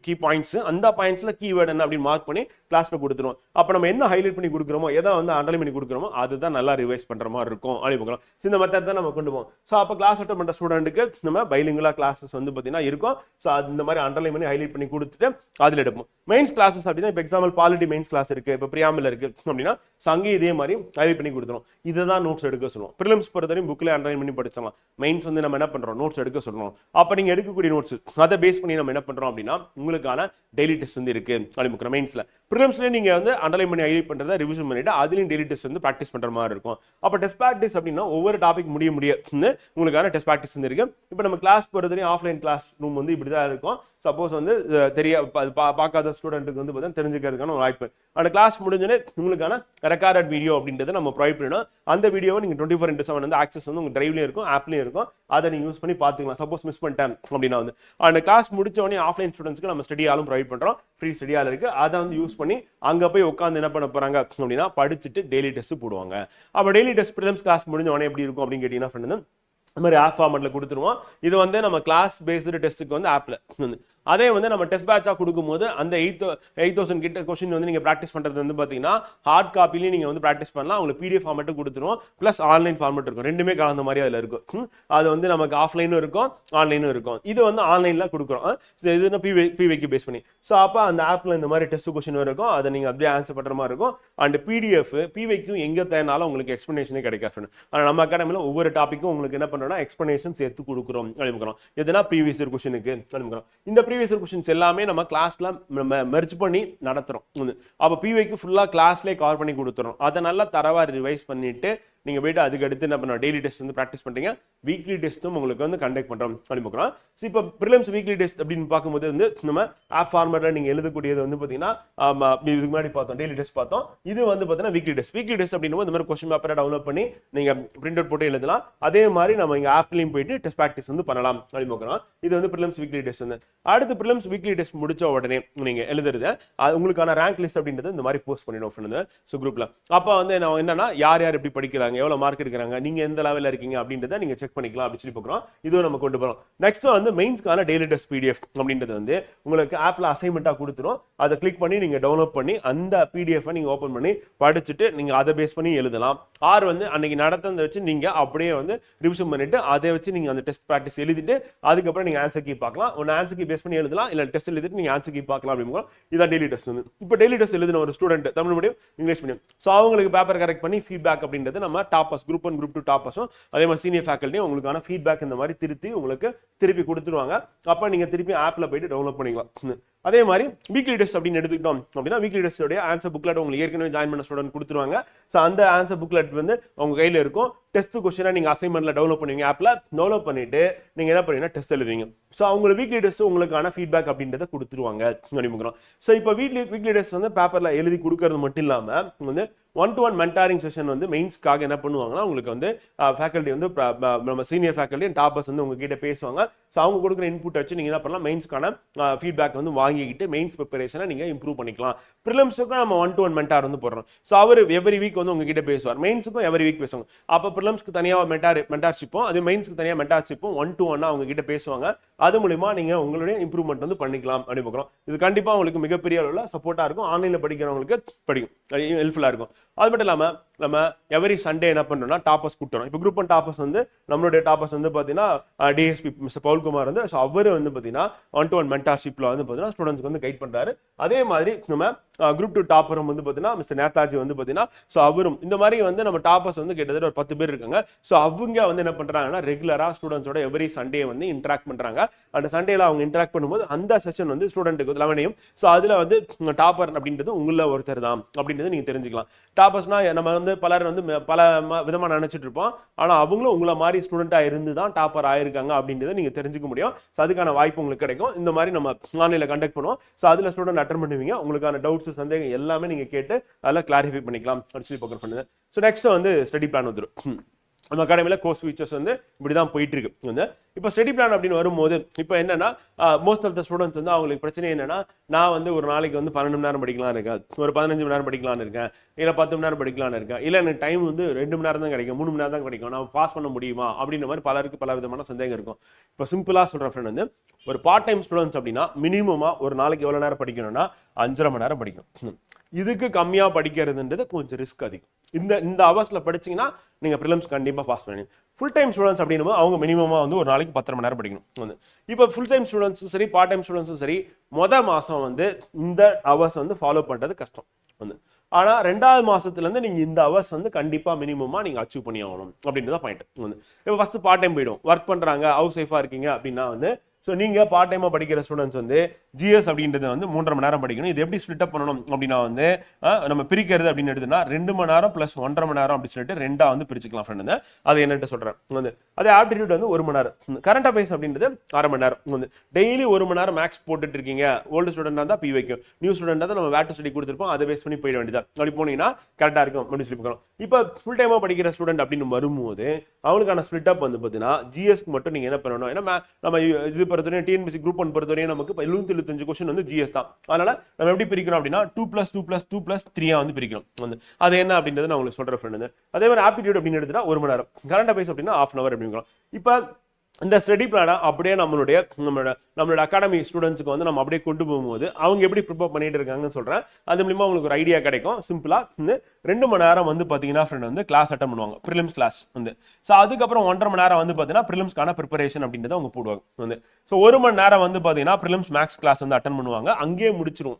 கீ பாயிண்ட்ஸ். அந்த பாயிண்ட்ஸ்ல கீவேர்டு என்ன அப்படின்னு மார்க் பண்ணி கிளாஸ்ல கொடுத்துருவோம். அப்ப நம்ம என்ன ஹைலைட் பண்ணி கொடுக்குறோமோ, எதை வந்து அண்டர்லைன் பண்ணி கொடுக்குறோமோ அதுதான் நல்லா ரிவைஸ் பண்ற மாதிரி இருக்கும் அப்படின்னு. இந்த மெத்தட் தான் நம்ம கொண்டு போவோம். ஸோ அப்போ கிளாஸ் அட்டெண்ட் பண்ற ஸ்டூடெண்ட்டுக்கு நம்ம பைலிங்குவலா கிளாஸஸ் வந்து பார்த்தீங்கன்னா இருக்கும். ஸோ இந்த மாதிரி அண்டர்லைன் பண்ணி ஹைலைட் பண்ணி கொடுத்துட்டு அதில் எடுப்போம். மெயின்ஸ் கிளாஸஸ் அப்படின்னா இப்போ எக்ஸாம்பிள் பாலிட்டி மெயின்ஸ் கிளாஸ் இருக்கு, இப்போ பிரியாம்பிள் இருக்கு அப்படின்னா அங்கே இதே மாதிரி ஹைலைட் பண்ணி கொடுத்துரும். இதை தான் நோட்ஸ் எடுக்க சொல்லுவோம். ப்ரிலிம்ஸ் பொறுத்தவரையும் புக்ல அண்டர்லைன் பண்ணி படிச்சலாம். மெயின்ஸ் வந்து நம்ம என்ன பண்றோம், நோட்ஸ் எடுக்க சொல்றோம். அப்ப நீங்க எடுக்கக்கூடிய நோட்ஸ் அதை பேஸ் பண்ணி நம்ம என்ன பண்றோம் அப்படின்னா உங்களுக்கான டெய்லி டெஸ்ட் வந்து இருக்கு அப்படிங்கிற மெயின்ஸ்ல. ப்ரிலிம்ஸ்ல நீங்க வந்து அண்டர்லைன் பண்ணி ஹைலைட் பண்றதை ரிவிஷன் பண்ணிட்டு அதுலயும் டெய்லி டெஸ்ட் வந்து ப்ராக்டிஸ் பண்ற மாதிரி இருக்கும். அப்ப டெஸ்ட் ப்ராக்டிஸ் அப்படின்னா ஒவ்வொரு டாபிக் முடிய உங்களுக்கான டெஸ்ட் ப்ராக்டிஸ் வந்து இருக்கு. இப்போ நம்ம கிளாஸ் பொறுத்தவரையும் ஆஃப்லைன் கிளாஸ் ரூம் வந்து இப்படிதான் இருக்கும். சப்போஸ் வந்து பார்க்காத ஸ்டூடெண்ட்டுக்கு வந்து பார்த்தீங்கன்னா தெரிஞ்சுக்கிறதுக்கான ஒரு வாய்ப்பு. அந்த கிளாஸ் முடிஞ்சோடனே உங்களுக்கான ரெக்கார்டட் வீடியோ அப்படின்றத நம்ம ப்ரொவைட் பண்ணணும். அந்த வீடியோவை நீங்க 24/7 வந்து ஆக்சஸ் வந்து உங்க டிரைவ்லயும் இருக்கும், ஆப்லயும் இருக்கும். அதை நீங்க யூஸ் பண்ணி பார்த்துக்கலாம். சப்போஸ் மிஸ் பண்ணிட்டேன் அப்படின்னா வந்து அந்த கிளாஸ் முடிச்ச உடனே ஆஃப்லைன் ஸ்டூடெண்ட்ஸ்க்கு நம்ம ஸ்டடி ஆலும் ப்ரொவைட் பண்றோம், ஃப்ரீ ஸ்டடி ஆல் இருக்கு. அதை வந்து யூஸ் பண்ணி அங்க போய் உட்காந்து என்ன பண்ண போறாங்க அப்படின்னா படிச்சுட்டு டெய்லி டெஸ்ட் போடுவாங்க. அப்ப டெய்லி டெஸ்ட் ப்ரிலிம்ஸ் கிளாஸ் முடிஞ்ச உடனே எப்படி இருக்கும் அப்படின்னு கேட்டீங்கன்னா ஃப்ரெண்ட் இந்த மாதிரி ஆப் ஃபார்மெட்ல கொடுத்துருவோம். இது வந்து நம்ம கிளாஸ் பேஸ்டு டெஸ்ட்டுக்கு வந்து ஆப்ல. அதே வந்து நம்ம டெஸ்ட் பேட்சா கொடுக்கும்போது அந்த 8000 கிட்ட கொஸ்டின் வந்து நீங்க பிராக்டிஸ் பண்றது வந்து பாத்தீங்கன்னா ஹார்ட் காப்பிலையும் நீங்க வந்து பிராக்டிஸ் பண்ணலாம். உங்களுக்கு பிடிஎஃப் ஃபார்மேட் கொடுத்துருவோம், பிளஸ் ஆன்லைன் ஃபார்மேட் இருக்கும். ரெண்டுமே கலந்த மாதிரி அதுல இருக்கும். அது வந்து நமக்கு ஆஃப்லைனும் இருக்கும், ஆன்லைனும் இருக்கும். இது வந்து ஆன்லைன்ல கொடுக்குறோம். இது பிவைக்கு பேஸ் பண்ணி. ஸோ அப்போ அந்த ஆப்ல இந்த மாதிரி டெஸ்ட் கொஸ்டின் இருக்கும், அதை நீங்க அப்படியே ஆன்சர் பண்ற மாதிரி இருக்கும். அண்ட் பிடிஎஃப் பிவைக்கும் எங்க தேனாலும் உங்களுக்கு எக்ஸ்பிளனேஷனே கிடைக்காது. ஆனால் நம்ம அகாடமியில் ஒவ்வொரு டாப்பிக்கும் உங்களுக்கு என்ன பண்றோம்னா எக்ஸ்பிளனேஷன் சேர்த்து கொடுக்குறோம். எதுனா ப்ரீவியஸ் இயர் கொஸ்டினுக்கு இந்த ப்ரீவியஸ் இயர் கொஸ்டின்ஸ் எல்லாமே நம்ம கிளாஸ்ல மெர்ஜ் பண்ணி நடத்துறோம். அப்போ பிவைக்கு ஃபுல்லா கிளாஸ்லேயே கவர் பண்ணி கொடுத்துறோம். அதை நல்லா தரவா ரிவைஸ் பண்ணிட்டு நீங்க போயிட்டு அதுக்கு அடுத்து என்ன பண்ண டெய்லி டெஸ்ட் வந்து ப்ராக்டிஸ் பண்றீங்க. வீக்லி டெஸ்ட்டும் உங்களுக்கு வந்து கண்டக்ட் பண்றோம் அனுப்பிக்கிறோம். ஸோ இப்போ ப்ரிலிம்ஸ் வீக்லி டெஸ்ட் அப்படின்னு பார்க்கும்போது வந்து நம்ம ஆப் ஃபார்மேட்ல நீங்க எழுதக்கூடியது வந்து பாத்தீங்கன்னா இதுக்கு முன்னாடி பார்த்தோம் டெய்லி டெஸ்ட் பார்த்தோம். இது வந்து பாத்தீங்கன்னா வீக்லி டெஸ்ட் அப்படின்னும் இந்த மாதிரி கொஸ்டின் பேப்பரை டவுன்லோட் பண்ணி நீங்க பிரிண்ட் அவுட் போட்டு எழுதலாம். அதே மாதிரி நம்ம இங்க ஆப்லயும் போயிட்டு டெஸ்ட் ப்ராக்டிஸ் வந்து பண்ணலாம் அனுப்பிக்கிறோம். இது வந்து ப்ரிலிம்ஸ் வீக்லி டெஸ்ட் வந்து. அடுத்து ப்ரிலிம்ஸ் வீக்லி டெஸ்ட் முடிச்ச உடனே நீங்க எழுதுறது உங்களுக்கான ரேங்க் லிஸ்ட் அப்படின்றது இந்த மாதிரி போஸ்ட் பண்ணிடும் குரூப்ல. அப்போ வந்து என்னன்னா யார் யார் எப்படி படிக்கிறாங்க, எவ்வளவு மார்க் எடுக்கிறாங்க, நீங்க எந்த லெவல்ல இருக்கீங்க அப்படின்றத நீங்க செக் பண்ணிக்கலாம் அப்படின்னு சொல்லி பார்க்குறோம். இதுவும் நம்ம கொண்டு போறோம். நெக்ஸ்ட் வந்து மெயின்ஸ்க்கான டெய்லி டெஸ்ட் பிடிஎஃப் அப்படின்றது வந்து உங்களுக்கு ஆப்ல அசைன்மெண்டா கொடுத்துரும். அதை கிளிக் பண்ணி நீங்க டவுன்லோட் பண்ணி அந்த பிடிஎஃப் நீங்க ஓபன் பண்ணி படிச்சுட்டு நீங்க அதை பேஸ் பண்ணி எழுதலாம். ஆர் வந்து அன்னைக்கு நடந்ததை வச்சு நீங்க அப்படியே வந்து ரிவிஷன் பண்ணிட்டு அதை வச்சு நீங்க அந்த டெஸ்ட் ப்ராக்டிஸ் எழுதிட்டு அதுக்கப்புறம் நீங்க ஆன்சர் கீ பார்க்கலாம். ஒன்னு ஆன்சர் கீ பேஸ் பண்ணி எழுதலாம், இல்ல டெஸ்ட் எழுதிட்டு நீங்க ஆன்சர் கீ பார்க்கலாம் அப்படின்னு. இதான் டெய்லி டெஸ்ட் வந்து. இப்போ டெய்லி டெஸ்ட் எழுதின ஒரு student Tamil medium English medium, so அவங்களுக்கு பேப்பர் கரெக்ட் பண்ணி ஃபீட்பேக் அப்படின்றது நம்ம டாப்பர்ஸ் குரூப் 1 குரூப் 2 டாப்பர்ஸும் அதே மாதிரி சீனியர் ஃபேக்கல்ட்டியும் உங்களுக்கான ஃபீட்பேக் இந்த மாதிரி திருப்பி கொடுத்துருவாங்க. அப்போ நீங்க திருப்பி ஆப்ல போயிட்டு டவுன்லோட் பண்ணிக்கலாம். அதே மாதிரி வீக்லி டெஸ்ட் அப்படின்னு எடுத்துக்கிட்டோம் அப்படின்னா வீக்லி டெஸ்டோடைய ஆன்சர் புக்லெட் உங்களுக்கு ஏற்கனவே ஜாயின் பண்ண ஸ்டூடெண்ட் கொடுத்துருவாங்க. ஸோ அந்த ஆன்சர் புக்லெட் வந்து உங்க கையில இருக்கும். டெஸ்ட் கொஸ்டினா நீங்க அசைன்மெண்ட்ல டவுன்லோட் பண்ணுவீங்க. ஆப்ல டவுன்லோட் பண்ணிட்டு நீங்க என்ன பண்ணுவீங்கன்னா டெஸ்ட் எழுதுவீங்க. ஸோ அவங்க வீக்லி டெஸ்ட் உங்களுக்கான ஃபீட்பேக் அப்படின்றத கொடுத்துருவாங்க அப்படிங்கிறோம். ஸோ இப்போ வீக்லி டெஸ்ட் வந்து பேப்பர்ல எழுதி கொடுக்கறது மட்டும் இல்லாம வந்து 1-to-1 மென்டாரிங் செஷன் வந்து மெயின்ஸ்க்காக என்ன பண்ணுவாங்கன்னா உங்களுக்கு வந்து ஃபேக்கல்ட்டி வந்து நம்ம சீனியர் ஃபேக்கல்ட்டி அண்ட் டாப்பர்ஸ் வந்து உங்ககிட்ட பேசுவாங்க. ஸோ அவங்க கொடுக்குற இன்புட் வச்சு நீங்க என்ன பண்ணலாம் மெயின்ஸ்க்கான ஃபீட்பேக் வந்து வாங்கிக்கிட்டு மெயின்ஸ் ப்ரிப்பரேஷனை நீங்க இம்ப்ரூவ் பண்ணிக்கலாம். ப்ரிலிம்ஸுக்கும் நம்ம 1-to-1 மென்டார் வந்து போடுறோம். ஸோ அவர் எவ்ரி வீக் வந்து உங்ககிட்ட பேசுவார். மெயின்ஸுக்கும் எவ்ரி வீக் பேசுவாங்க. அப்போ ப்ரிலிம்ஸ்க்கு தனியாக மென்டார்ஷிப்பும் அது மெயின்ஸ்க்கு தனியாக மென்டார்ஷிப்பும் 1-to-1 அவங்க கிட்ட பேசுவாங்க. அது மூலமா நீங்க உங்களுடைய இம்ப்ரூவ்மெண்ட் வந்து பண்ணிக்கலாம் அப்படின்னு பார்க்குறோம். இது கண்டிப்பா உங்களுக்கு மிகப்பெரிய அளவில் சப்போர்ட்டா இருக்கும். ஆன்லைன்ல படிக்கிறவங்களுக்கு ஹெல்ப்ஃபுல்லா இருக்கும். அது மட்டும் இல்லாம நம்ம எவரி சண்டே என்ன பண்றோம்னா டாப்பர்ஸ் கூட்டுறோம். இப்போ குரூப் 1 டாப்பர்ஸ் வந்து நம்மளுடைய டாப்பர்ஸ் வந்து பாத்தீங்கன்னா டிஎஸ்பி மிஸ்டர் பவுல்குமார் வந்து அவர் வந்து பாத்தீங்கன்னா 1-to-1 மென்டார்ஷிப்ல வந்து பாத்தீங்கன்னா ஸ்டூடெண்ட்ஸ்க்கு வந்து கைட் பண்றாரு. அதே மாதிரி நம்ம குரூப் 2 டாப்பரும் வந்து பாத்தீங்கன்னா மிஸ்டர் நேதாஜி வந்து பாத்தீங்கன்னா ஸோ அவரும் இந்த மாதிரி வந்து நம்ம டாப்பர்ஸ் வந்து கிட்டத்தட்ட ஒரு 10 பேர் இருக்காங்க. ஸோ அவங்க வந்து என்ன பண்றாங்கன்னா ரெகுலரா ஸ்டூடெண்ட்ஸோட எவரி சண்டே வந்து இன்டராக்ட் பண்றாங்க. அந்த சண்டேல அவங்க இன்டராக்ட் பண்ணும்போது அந்த செஷன் வந்து ஸ்டூடெண்ட்டுக்கு 11 ஸோ அதுல வந்து டாப்பர் அப்படின்றது உங்கள ஒருத்தர் தான் அப்படின்றது நீங்க தெரிஞ்சுக்கலாம். டாப்பர்ஸ்னா நம்ம வந்து பலர் வந்து பல விதமா நினைச்சிட்டு இருப்போம். ஆனா அவங்களும் உங்களை மாதிரி ஸ்டூடெண்டா இருந்து தான் டாப்பர் ஆயிருக்காங்க அப்படின்றத நீங்க தெரிஞ்சுக்க முடியும். ஸோ அதுக்கான வாய்ப்பு உங்களுக்கு கிடைக்கும். இந்த மாதிரி நம்ம ஆன்லைன்ல கண்டக்ட் பண்ணுவோம். ஸோ அதுல ஸ்டூடெண்ட் அட்டெண்ட் பண்ணுவீங்க. உங்களுக்கான டவுட்ஸ் சந்தேகம் எல்லாமே நீங்க கேட்டு அதெல்லாம் கிளாரிஃபை பண்ணிக்கலாம் அப்படின்னு சொல்லி பார்க்க பண்ணுங்க. ஸோ நெக்ஸ்ட் வந்து ஸ்டடி பிளான் வந்துடும். நம்ம அகாடமியில கோர்ஸ் ஃபீச்சர்ஸ் வந்து இப்படிதான் போயிட்டு இருக்கு வந்து. இப்போ ஸ்டடி பிளான் அப்படின்னு வரும்போது இப்போ என்னன்னா மோஸ்ட் ஆஃப் த ஸ்டூடெண்ட்ஸ் வந்து அவங்களுக்கு பிரச்சனை என்னன்னா நான் வந்து ஒரு நாளைக்கு வந்து 12 மணி நேரம் படிக்கலாம்னு இருக்கேன், ஒரு 15 மணி நேரம் படிக்கலாம்னு இருக்கேன், இல்லை 10 மணி நேரம் படிக்கலாம்னு இருக்கேன், இல்லை எனக்கு டைம் வந்து 2 மணி நேரம் தான் கிடைக்கும், 3 மணி நேரம் தான் கிடைக்கும், நான் பாஸ் பண்ண முடியுமா அப்படின்ற மாதிரி பலருக்கு பல விதமான சந்தேகம் இருக்கும். இப்போ சிம்பிளா சொல்ற ஃப்ரெண்ட் வந்து ஒரு பார்ட் டைம் ஸ்டூடெண்ட்ஸ் அப்படின்னா மினிமமா ஒரு நாளைக்கு எவ்வளவு நேரம் படிக்கணும்னா 5.5 மணி நேரம் படிக்கணும். இதுக்கு கம்மியா படிக்கிறதுன்றது கொஞ்சம் ரிஸ்க் அதிகம். இந்த அவர்ஸ்ல படிச்சீங்கன்னா நீங்க ப்ரிலிம்ஸ் கண்டிப்பா பாஸ் பண்ணுவீங்க. ஃபுல் டைம் ஸ்டூடெண்ட்ஸ் அப்படின்னும் அவங்க மினிமமா வந்து ஒரு நாளைக்கு 10 மணி நேரம் படிக்கணும். இப்போ ஃபுல் டைம் ஸ்டூடெண்ட்ஸும் சரி பார்ட் டைம் ஸ்டூடெண்ட்ஸும் சரி மாசம் வந்து இந்த அவர்ஸ் வந்து ஃபாலோ பண்றது கஷ்டம் வந்து. ஆனா 2வது மாசத்துல இருந்து நீங்க இந்த அவர்ஸ் வந்து கண்டிப்பா மினிமமா நீங்க அச்சீவ் பண்ணி ஆகணும் அப்படின்றத பாயிண்ட் வந்து. இப்போ ஃபர்ஸ்ட் பார்ட் டைம் போயிடும், ஒர்க் பண்றாங்க, ஹவுஸ் ஒய்ஃபா இருக்கீங்க அப்படின்னா வந்து ஸோ நீங்க பார்ட் டைமா படிக்கிற ஸ்டூடெண்ட்ஸ் வந்து ஜிஎஸ் அப்படின்றது வந்து 3.5 மணி நேரம் படிக்கணும். இது எப்படி ஸ்பிளிட் அப் பண்ணணும் அப்படின்னா வந்து நம்ம பிரிக்கிறது அப்படின்னு எடுத்துனா 2 மணி நேரம் பிளஸ் 1.5 மணி நேரம் அப்படின்னு சொல்லிட்டு 2ஆ வந்து பிரிச்சுக்கலாம் ஃப்ரெண்ட். அது என்னட்டு சொல்றேன் வந்து. அதே ஆப்டிடியூட் வந்து 1 மணி நேரம், கரண்ட் அஃபேர்ஸ் அப்படின்றது 1/2 மணி நேரம் வந்து. டெய்லி 1 மணி நேரம் மேக்ஸ் போட்டுட்டு இருக்கீங்க, ஓல்டு ஸ்டூடெண்டா தான் பி வைக்கும், நியூ ஸ்டூடெண்டா தான் நம்ம வேட் ஸ்டடி கொடுத்துருப்போம், அதை பேஸ் பண்ணி போயிட வேண்டியதா. அப்படி போனீங்கன்னா கரெக்டா இருக்கும் அப்படின்னு சொல்லி பார்க்கலாம். இப்போ ஃபுல் டைமா படிக்கிற ஸ்டூடெண்ட் அப்படின்னு வரும்போது அவங்களுக்கான ஸ்பிளிட் அப் வந்து பார்த்தீங்கன்னா ஜிஎஸ்க்கு மட்டும் நீங்க என்ன பண்ணணும், ஏன்னா நம்ம இது பொறுத்தவரையும் டிஎன்பிசி குரூப் 1 பொறுத்தவரையும் நமக்கு 75 கொஸ்டின் வந்து ஜிஎஸ் தான். அதனால நம்ம எப்படி பிரிக்கிறோம் அப்படின்னா 2+2+2+3 வந்து பிரிக்கிறோம் வந்து. அது என்ன அப்படின்றது நான் உங்களுக்கு சொல்றேன் ஃப்ரெண்ட். அதே மாதிரி ஆப்டிடியூட் அப்படின்னு எடுத்துட்டா 1 மணி நேரம், கரண்ட் அஃபேர்ஸ் அப்படின்னா 1/2 hour அப்படிங்கிறோம். இப்போ இந்த ஸ்டடி பிளானை அப்படியே நம்மளோட அகாடமி ஸ்டூடெண்ட்ஸ்க்கு வந்து நம்ம அப்படியே கொண்டு போகும்போது அவங்க எப்படி ப்ரிப்பேர் பண்ணிட்டு இருக்காங்கன்னு சொல்றேன். அது மூலமா உங்களுக்கு ஒரு ஐடியா கிடைக்கும். சிம்பிளா 2 மணி நேரம் வந்து பாத்தீங்கன்னா ஃப்ரெண்ட் வந்து கிளாஸ் அட்டன் பண்ணுவாங்க, ப்ரிலிம்ஸ் கிளாஸ் வந்து. ஸோ அதுக்கப்புறம் 1.5 மணி நேரம் வந்து பாத்தீங்கன்னா ப்ரிலிம்ஸ்க்கான ப்ரிப்பரேஷன் அப்படின்றத அவங்க போடுவாங்க வந்து. ஸோ 1 மணி நேரம் வந்து பாத்தீங்கன்னா ப்ரிலிம்ஸ் மேக்ஸ் கிளாஸ் வந்து அட்டன் பண்ணுவாங்க. அங்கேயே முடிச்சிருவோம்.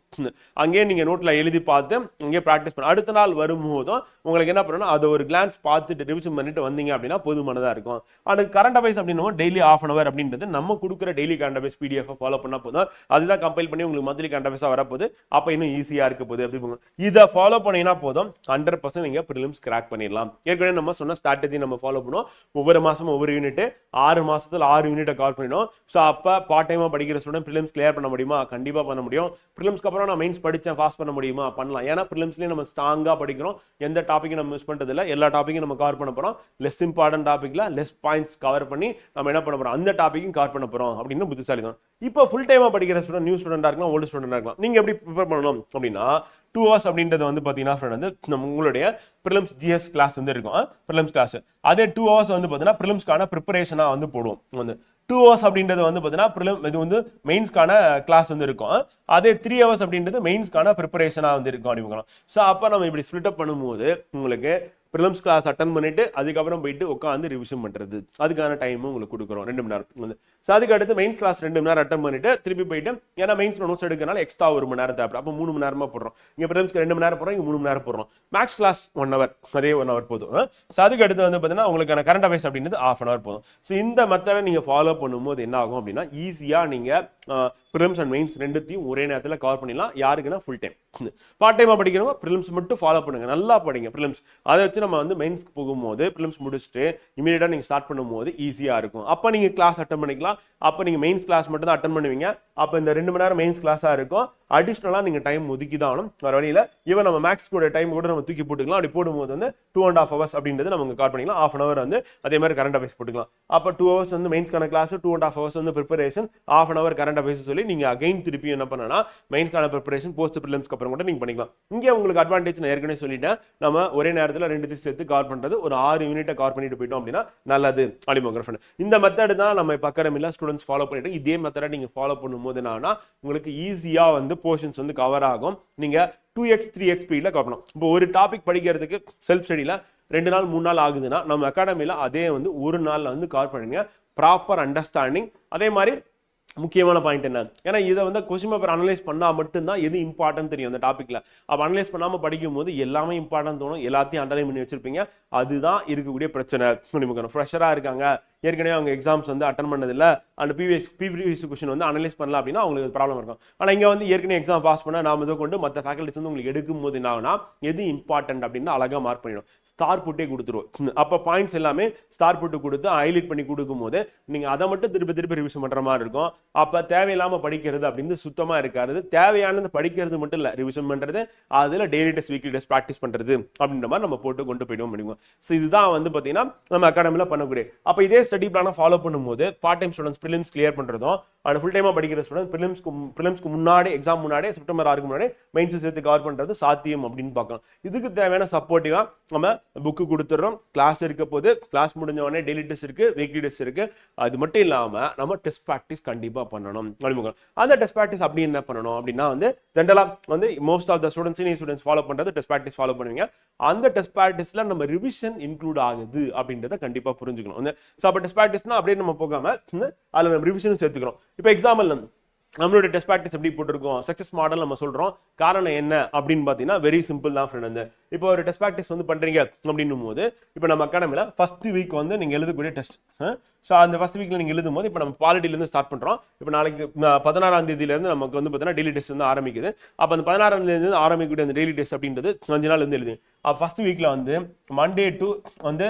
அங்கேயே நீங்க நோட்ல எழுதி பார்த்து அங்கேயே ப்ராக்டிஸ் பண்ண அடுத்த நாள் வரும்போதும் உங்களுக்கு என்ன பண்ணணும், அதை ஒரு கிளான்ஸ் பார்த்துட்டு ரிவிஷன் பண்ணிட்டு வந்தீங்க அப்படின்னா போதுமானதா இருக்கும். அது கரண்ட் அஃபேர்ஸ் அப்படின்னு டெய்லி 1/2 hour அப்படின்றது நம்ம கொடுக்குற daily current affairs PDF follow பண்ணா போதும். அதுதான் கம்பைல் பண்ணி உங்களுக்கு மந்த்லி கரண்ட் அஃபேர்ஸா வரப்போகுது. அப்ப இன்னும் ஈஸியா இருக்க போகுது அப்படி இதை ஃபாலோ பண்ணீங்கன்னா போதும் 100% நீங்க ப்ரிலிம்ஸ் கிராக் பண்ணிடலாம். ஏற்கனவே நம்ம சொன்ன ஸ்ட்ராட்டஜி நம்ம ஃபாலோ பண்ணுவோம். ஒவ்வொரு மாசமும் ஒவ்வொரு யூனிட் 6 மாசத்துல 6 யூனிட்டை கவர் பண்ணிடும். ஸோ அப்ப பார்ட் டைமா படிக்கிற ஸ்டூடெண்ட் ப்ரிலிம்ஸ் கிளியர் பண்ண முடியுமா? கண்டிப்பா பண்ண முடியும். ப்ரிலிம்ஸ்க்கு அப்புறம் நான் மெயின்ஸ் படிச்சேன் பாஸ் பண்ண முடியுமா? பண்ணலாம். ஏன்னா ப்ரிலிம்ஸ்லயே நம்ம ஸ்ட்ராங்கா படிக்கிறோம். எந்த டாபிக்கும் நம்ம மிஸ் பண்றது இல்லை. எல்லா டாபிக்கும் நம்ம கவர் பண்ண போறோம். லெஸ் இம்பார்ட்டன்ட் டாபிக்ல லெஸ் பாயிண்ட்ஸ் கவர் பண்ணி நம்ம என்ன பண்ண போறோம், அந்த டாபிக்கும் கவர் பண்ண போறோம் அப்படின்னு புத்திசாலி தான். இப்போ ஃபுல் டைமா படிக்கிற ஸ்டூடெண்ட் நியூ ஸ்டூடெண்டா இருக்கலாம், ஓல்டு ஸ்டூடெண்டா இருக்கலாம். நீங்க எப்படி ப்ரிப்பேர் பண்ணணும் அப்படின்னா 2 hours அப்படின்றது வந்து பாத்தீங்கன்னா வந்து உங்களுடைய ப்ரிலிம்ஸ் GS கிளாஸ் வந்து இருக்கும். ப்ரிலிம்ஸ் கிளாஸ் அதே 2 hours வந்து பாத்தீங்கன்னா ப்ரிலிம்ஸ்க்கான ப்ரிப்பரேஷனா வந்து போடுவோம். வந்து 2 hours அப்படின்றது வந்து பாத்தீங்கன்னா இது வந்து மெயின்ஸ்க்கான கிளாஸ் வந்து இருக்கும். அதே 3 hours அப்படின்றது மெயின்ஸ்க்கான ப்ரிப்பரேஷனா வந்து இருக்கும் அப்படிங்க. ஸோ அப்ப நம்ம இப்படி ஸ்பிளிட் அப் பண்ணும்போது உங்களுக்கு ப்ரிலிம்ஸ் கிளாஸ் அட்டன் பண்ணிட்டு அதுக்கப்புறம் போயிட்டு உட்காந்து ரிவிஷன் பண்றது அதுக்கான டைமும் உங்களுக்கு கொடுக்குறோம் 2 மணி நேரம். ஸோ அதுக்கு அடுத்து மெயின்ஸ் கிளாஸ் 2 மணி நேரம் அட்டன் பண்ணிட்டு திருப்பி போயிட்டு ஏன்னா மெயின்ஸ் நோட்ஸ் எடுக்கிறனால எக்ஸ்ட்ரா 1 மணி நேரம் தேவை. அப்போ 3 மணி நேரமா போடுறோம். இங்க ப்ரிலிம்ஸ்க்கு 2 மணி நேரம் போடுறோம், இங்க 3 மணி நேரம் போடுறோம். மேக்ஸ் கிளாஸ் 1 hour, அதே 1 hour போதும். ஸோ அதுக்கு அடுத்து வந்து பார்த்தீங்கன்னா உங்களுக்கான கரண்ட் அஃபேர்ஸ் அப்படின்றது 1/2 hour போதும். ஸோ இந்த மெத்தடை நீங்க ஃபாலோ பண்ணும்போது என்ன ஆகும் அப்படின்னா ஈஸியா நீங்க ப்ரிலிம்ஸ் அண்ட் மெயின்ஸ் ரெண்டுத்தையும் ஒரே நேரத்தில் கவர் பண்ணிடலாம். யாருக்குன்னா ஃபுல் டைம். பார்ட் டைமா படிக்கிறவங்க ப்ரிலிம்ஸ் மட்டும் ஃபாலோ பண்ணுங்க, நல்லா படிங்க ப்ரிலிம்ஸ். அதை வச்சு நம்ம வந்து மெயின்ஸ்க்கு போகும்போது ப்ரிலிம்ஸ் முடிச்சுட்டு இமீடியட்டா நீங்க ஸ்டார்ட் பண்ணும்போது ஈஸியா இருக்கும். அப்ப நீங்க கிளாஸ் அட்டன் பண்ணிக்கலாம். அப்ப நீங்க மெயின்ஸ் கிளாஸ் மட்டும் தான் அட்டன் பண்ணுவீங்க. அப்ப இந்த 2 மணி நேரம் மெயின்ஸ் கிளாஸா இருக்கும். அடிஷனலா நீங்க டைம் ஒதுக்கி தான் ஆகணும். வர வழியில ஈவன் நம்ம மேக்ஸ் கூட டைம் கூட நம்ம தூக்கி போட்டுக்கலாம். அப்படி போடும்போது வந்து 2.5 hours அப்படின்றது நம்ம கவர் பண்ணிக்கலாம். 1/2 hour வந்து அதே மாதிரி கரண்ட் அஃபேர்ஸ் போட்டுக்கலாம். அப்ப 2 hours வந்து மெயின்ஸ்க்கான கிளாஸ், 2.5 hours வந்து ப்ரிப்பரேஷன், 1/2 hour கரண்ட் அஃபேர்ஸ் சொல்லி நீங்க அகைன் திருப்பி என்ன பண்ணனா மெயின்ஸ்க்கான ப்ரிப்பரேஷன் போஸ்ட் ப்ரிலிம்ஸ்க்கு அப்புறம் கூட நீங்க பண்ணிக்கலாம். இங்க உங்களுக்கு அட்வான்டேஜ் நான் ஏற்கனவே சொல்லிட்டேன். நம்ம ஒரே நேரத்தில் 2 சேர்த்து கவர் பண்றது ஒரு 6 யூனிட்டை கவர் பண்ணிட்டு போயிட்டோம் அப்படின்னா நல்லது அப்படிங்கிற இந்த மெத்தட் தான் நம்ம இப்போ அகாடமில ஸ்டூடெண்ட்ஸ் ஃபாலோ பண்ணிட்டு இதே மெத்தடை நீங்க ஃபாலோ பண்ணும்போது என்னன்னா உங்களுக்கு ஈஸியா வந்து போர்ஷன்ஸ் வந்து கவர் ஆகும். நீங்க 2x 3x ஸ்பீட்ல கவர் பண்ணலாம். இப்போ ஒரு டாபிக் படிக்கிறதுக்கு செல்ஃப் ஸ்டடியில 2 நாள் 3 நாள் ஆகுதுன்னா நம்ம அகாடமில அதே வந்து ஒரு நாள்ல வந்து கவர் பண்ணுங்க. Proper understanding. அதே மாதிரி முக்கியமான பாயிண்ட் என்ன, ஏன்னா இதை வந்து கொஸ்டின் பேப்பர் அனலைஸ் பண்ணா மட்டும்தான் எது இம்பார்ட்டன்ட் தெரியும் அந்த டாபிக்ல. அப்ப அனலைஸ் பண்ணாம படிக்கும் போது எல்லாமே இம்பார்ட்டன்ட் தோணும், எல்லாத்தையும் அண்டர்லைன் பண்ணி வச்சிருப்பீங்க. அதுதான் இருக்கக்கூடிய பிரச்சனை. ஃப்ரெஷரா இருக்காங்க, ஏற்கனவே அவங்க எக்ஸாம்ஸ் வந்து அட்டன் பண்ணதில்ல, அந்த ப்ரீவியஸ் கொஸ்டின் வந்து அனலைஸ் பண்ணலாம் அப்படின்னா அவங்களுக்கு ப்ராப்ளம் இருக்கும். ஆனால் இங்கே வந்து ஏற்கனவே எக்ஸாம் பாஸ் பண்ண நாம இதை கொண்டு மற்ற ஃபேக்கல்டிஸ் வந்து உங்களுக்கு எடுக்கும் போது என்ன ஆகுனா எது இம்பார்ட்டன்ட் அப்படின்னு அழகாக மார்க் பண்ணிடும். ஸ்டார் போட்டே கொடுத்துருவோம். அப்போ பாயிண்ட்ஸ் எல்லாமே ஸ்டார் போட்டு கொடுத்து ஹைலைட் பண்ணி கொடுக்கும் போது நீங்கள் அதை மட்டும் திருப்பி திருப்பி ரிவிஷன் பண்ணுற மாதிரி இருக்கும். அப்போ தேவையில்லாமல் படிக்கிறது அப்படின்னு சுத்தமாக இருக்காது. தேவையானது படிக்கிறது மட்டும் இல்லை, ரிவிஷன் பண்ணுறது, அதில் daily test weekly test practice பண்ணுறது அப்படின்ற மாதிரி நம்ம போட்டு கொண்டு போயிடுவோம் முடியும். ஸோ இதுதான் வந்து பார்த்தீங்கன்னா நம்ம அகாடமியில் பண்ணக்கூடிய. அப்போ இதே ஸ்டடி பிளானை ஃபாலோ பண்ணும்போது part time students prelims clear பண்ணுறதும் அண்ட் ஃபுல் டைமாக படிக்கிற ஸ்டூடெண்ட் ப்ரிலிம்ஸ்க்கு முன்னாடி எக்ஸாம் முன்னாடி செப்டம்பர் 6க்கு முன்னாடி மெயின்ஸ் சேர்த்து கவர் பண்ணுறது சாத்தியம் அப்படின்னு பார்க்கலாம். இதுக்கு தேவையான சப்போர்ட்டிவாக நம்ம புக்கு கொடுத்துட்றோம். கிளாஸ் இருக்க போது கிளாஸ் முடிஞ்ச உடனே டெய்லி டெஸ்ட் இருக்கு, வீக்லி டெஸ்ட் இருக்கு. அது மட்டும் இல்லாமல் நம்ம டெஸ்ட் ப்ராக்டிஸ் கண்டிப்பாக பண்ணணும். அந்த டெஸ்ட் ப்ராக்டிஸ் அப்படி என்ன பண்ணணும் அப்படின்னா வந்து ஜென்ரலாக வந்து most of the students senior students follow பண்ணுறது டெஸ்ட் ப்ராக்டிஸ் ஃபாலோ பண்ணுவீங்க. அந்த டெஸ்ட் ப்ராக்டிஸ்ல நம்ம ரிவிஷன் இன்க்ளூட் ஆகுது அப்படின்றத கண்டிப்பாக புரிஞ்சுக்கணும். ஸோ அப்போ டெஸ்ட் ப்ராக்டிஸ்னா அப்படியே நம்ம போகாம அதில் நம்ம ரிவிஷனும் சேர்த்துக்கிறோம். இப்போ எக்ஸாம்பிள் நம்மளோட டெஸ்ட் ப்ராக்டிஸ் எப்படி போட்டிருக்கோம், சக்சஸ் மாடல் நம்ம சொல்றோம். காரணம் என்ன அப்படின்னு பார்த்தீங்கன்னா வெரி சிம்பிள் தான் ஃப்ரெண்ட். இப்போ ஒரு டெஸ்ட் ப்ராக்டிஸ் வந்து பண்றீங்க அப்படின்னும் போது இப்போ நம்ம அகாடமியில் ஃபர்ஸ்ட் வீக் வந்து நீங்க எழுதக்கூடிய டெஸ்ட். ஸோ அந்த ஃபர்ஸ்ட் வீக்ல நீங்க எழுதும் போது இப்போ நம்ம பாலிட்டிலேருந்து ஸ்டார்ட் பண்றோம். இப்போ நாளைக்கு 16ஆம் தேதியிலேருந்து நமக்கு வந்து பார்த்தீங்கன்னா டெய்லி டெஸ்ட் வந்து ஆரம்பிக்குது. அப்போ அந்த 16ஆம் தேதி ஆரம்பிக்கக்கூடிய அந்த டெய்லி டெஸ்ட் அப்படின்றது 5 நாள் வந்து எழுது. ஃபர்ஸ்ட் வீக்ல வந்து மண்டே டு வந்து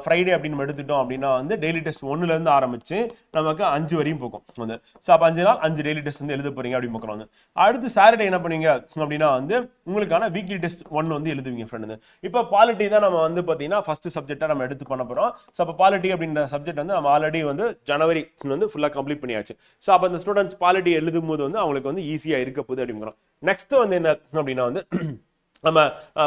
ஃப்ரைடே அப்படின்னு நம்ம எடுத்துட்டோம் அப்படின்னா வந்து டெய்லி டெஸ்ட் 1லேருந்து ஆரம்பிச்சு நமக்கு 5 வரையும் போகும் வந்து. ஸோ அப்போ 5 நாள் 5 டெய்லி டெஸ்ட் வந்து எழுத போறீங்க அப்படின்னு பார்க்குறோம் வந்து. அடுத்து சாட்டர்டே என்ன பண்ணீங்க அப்படின்னா வந்து உங்களுக்கான வீக்லி டெஸ்ட் 1 வந்து எழுதுவீங்க ஃப்ரெண்ட். இப்போ பாலிட்டி தான் நம்ம வந்து பார்த்தீங்கன்னா ஃபர்ஸ்ட் சப்ஜெக்டாக நம்ம எடுத்து பண்ண போகிறோம். ஸோ அப்போ பாலிட்டி அப்படின்ற சப்ஜெக்ட் வந்து நம்ம ஆல்ரெடி வந்து ஜனவரி வந்து ஃபுல்லாக கம்ப்ளீட் பண்ணியாச்சு. ஸோ அப்போ அந்த ஸ்டூடெண்ட்ஸ் பாலிட்டி எழுதும் போது வந்து அவங்களுக்கு வந்து ஈஸியாக இருக்க போகுது அப்படிங்கிறோம். நெக்ஸ்ட் வந்து என்ன அப்படின்னா வந்து நம்ம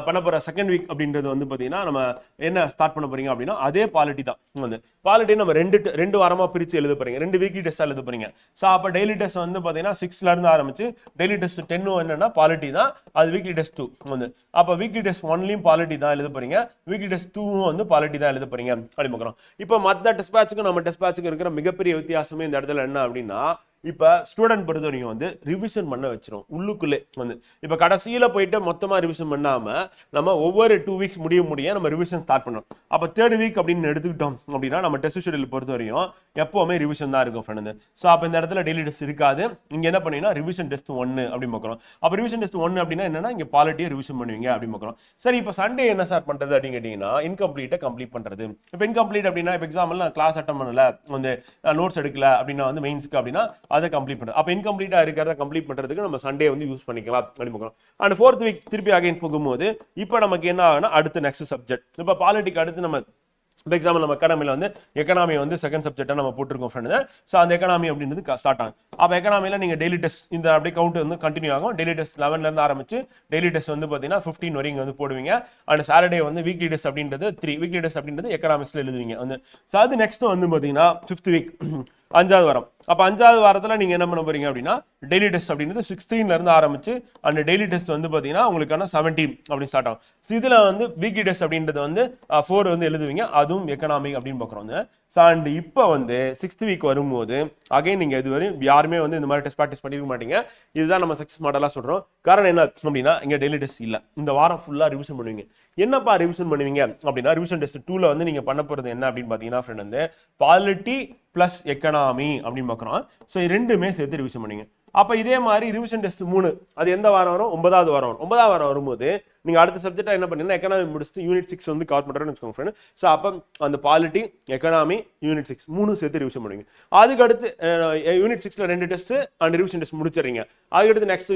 பண்ண போற செகண்ட் வீக் அப்படின்றது வந்து பார்த்தீங்கன்னா நம்ம என்ன ஸ்டார்ட் பண்ண போறீங்க அப்படின்னா அதே பாலிட்டி தான் வந்து. பாலிட்டி நம்ம ரெண்டு வாரமா பிரிச்சு எழுத போறீங்க, 2 வீக்லி டெஸ்ட் எழுத போறீங்க. ஸோ அப்போ டெய்லி டெஸ்ட் வந்து பார்த்தீங்கன்னா 6ல இருந்து ஆரம்பிச்சு டெய்லி டெஸ்ட் 10 என்னன்னா பாலிட்டி தான், அது வீக்லி டெஸ்ட் 2 வந்து. அப்போ வீக்லி டெஸ்ட் 1லையும் பாலிட்டி தான் எழுத போறீங்க, வீக்லி டெஸ்ட் 2 வந்து பாலிட்டி தான் எழுத போறீங்க அப்படி பார்க்குறோம். இப்போ மற்ற டெஸ்ட் பேட்சுக்கும் நம்ம டெஸ்ட் பேட்சுக்கும் இருக்கிற மிகப்பெரிய வித்தியாசமே இந்த இடத்துல என்ன அப்படின்னா இப்போ ஸ்டூடெண்ட் பொறுத்த வரைக்கும் வந்து ரிவிஷன் பண்ண வச்சிரும் உள்ளுக்குள்ளே வந்து. இப்போ கடைசியில் போயிட்டு மொத்தமாக ரிவிஷன் பண்ணாமல் நம்ம ஒவ்வொரு 2 வீக்ஸ் முடிய நம்ம ரிவிஷன் ஸ்டார்ட் பண்ணோம். அப்போ 3rd வீக் அப்படின்னு எடுத்துக்கிட்டோம் அப்படின்னா நம்ம டெஸ்ட் ஷெட்யூல் பொறுத்த வரையும் எப்போவுமே ரிவிஷன் தான் இருக்கும் ஃப்ரெண்டு. ஸோ அப்போ இந்த இடத்துல டெய்லி டெஸ்ட் இருக்காது. இங்கே என்ன பண்ணீங்கன்னா ரிவிஷன் டெஸ்ட் 1 அப்படின்னு பார்க்குறோம். அப்போ ரிவிஷன் டெஸ்ட் 1 அப்படின்னா என்னன்னா இங்கே பாலிட்டியை ரிவிஷன் பண்ணுவீங்க அப்படின்னு பார்க்குறோம். சரி, இப்போ சண்டே என்ன ஸ்டார்ட் பண்ணுறது அப்படின்னு கேட்டிங்கன்னா இன்கம்ப்ளீட்டை கம்ப்ளீட் பண்ணுறது. இப்போ இன்கம்ப்ளீட் அப்படின்னா இப்போ எக்ஸாம்பிள் நான் கிளாஸ் அட்டன் பண்ணல, வந்து நோட்ஸ் எடுக்கல அப்படின்னா வந்து மெயின்ஸ்க்கு அப்படின்னா அதை கம்ப்ளீட் பண்ணுறது. அப்போ இன்கம்ப்ளீட்டா இருக்கிறத கம்ப்ளீட் பண்ணுறதுக்கு நம்ம சண்டே வந்து யூஸ் பண்ணிக்கலாம் அப்படின்னு பார்க்குறோம். அண்ட் 4th வீக் திருப்பி அகைன் போகும்போது இப்போ நமக்கு என்ன ஆகுனா அடுத்த நெக்ஸ்ட் சப்ஜெக்ட். இப்போ பாலிட்டிக்கு அடுத்து நம்ம இப்போ எக்ஸாம்பிள் நம்ம எக்கனாமியில் வந்து எக்கனாமி வந்து செகண்ட் சப்ஜெக்டாக நம்ம போட்டிருக்கோம் ஃப்ரெண்டு. ஸோ அந்த எக்கனாமி அப்படின்றது ஸ்டார்ட் ஆகும். அப்போ எக்கனாமியில் நீங்கள் டெய்லி டெஸ்ட் இந்த அப்படியே கவுண்ட் வந்து கண்டினியூ ஆகும். டெய்லி டெஸ்ட் 11லேருந்து ஆரம்பிச்சு டெய்லி டெஸ்ட் வந்து பார்த்தீங்கன்னா 15 வரைக்கும் வந்து போடுவீங்க. அண்ட் சாட்டர்டே வந்து வீக்லி டெஸ்ட் அப்படின்றது 3 வீக்லி டெஸ்ட் அப்படின்றது எக்கனாமிக்ஸில் எழுதுவீங்க வந்து. ஸோ அது நெக்ஸ்ட் வந்து பார்த்தீங்கன்னா 5th வீக் 5வது வாரம். அப்போ 5வது வாரத்தில் நீங்கள் என்ன பண்ண போறீங்க அப்படின்னா டெய்லி டெஸ்ட் அப்படின்றது 16லேருந்து ஆரம்பிச்சு அந்த டெய்லி டெஸ்ட் வந்து பார்த்தீங்கன்னா உங்களுக்கான 17 அப்படி ஸ்டார்ட் ஆகும். ஸோ இதில் வந்து வீக்லி டெஸ்ட் அப்படின்றது வந்து 4 வந்து எழுதுவீங்க, அதுவும் எக்கனாமிக் அப்படின்னு பார்க்குறோம். ஸோ அண்ட் இப்போ வந்து 6th வீக் வரும்போது அகைன் நீங்கள் இதுவரை யாருமே வந்து இந்த மாதிரி டெஸ்ட் ப்ராக்டிஸ் பண்ணிருக்க மாட்டீங்க. இதுதான் நம்ம சக்ஸஸ் மாடலாக சொல்கிறோம். காரணம் என்ன அப்படின்னா இங்கே டெய்லி டெஸ்ட் இல்லை. இந்த வாரம் ஃபுல்லாக ரிவிஷன் பண்ணுவீங்க. என்னப்பா ரிவிஷன் பண்ணுவீங்க அப்படின்னா ரிவிஷன் டெஸ்ட் 2ல வந்து நீங்கள் பண்ண போகிறது என்ன அப்படின்னு பார்த்தீங்கன்னா ஃப்ரெண்ட் வந்து பாலிட்டி ப்ளஸ் எக்கனாமி அப்படின்னு பார்க்குறோம். ஸோ ரெண்டுமே சேர்த்து ரிவிஷன் பண்ணுவீங்க. அப்போ இதே மாதிரி ரிவிஷன் டெஸ்ட் 3 அது எந்த வாரம் வரும்? 9வது வாரம் வரும். 9வது வாரம் வரும்போது நீங்கள் அடுத்த சப்ஜெக்டாக என்ன பண்ணீங்கன்னா எக்கனாமி முடிச்சுட்டு யூனிட் 6 வந்து கவர் பண்ணுறேன்னு வச்சுக்கோங்க ஃப்ரெண்ட். ஸோ அப்போ அந்த பாலிட்டி எக்கனாமி யூனிட் 6 3 சேர்த்து ரிவிஷன் பண்ணுவீங்க. அதுக்கு அடுத்து யூனிட் 6ல 2 டெஸ்ட் அண்ட் ரிவிஷன் டெஸ்ட் முடிச்சிடுறீங்க. அதுக்கடுத்து நெக்ஸ்ட்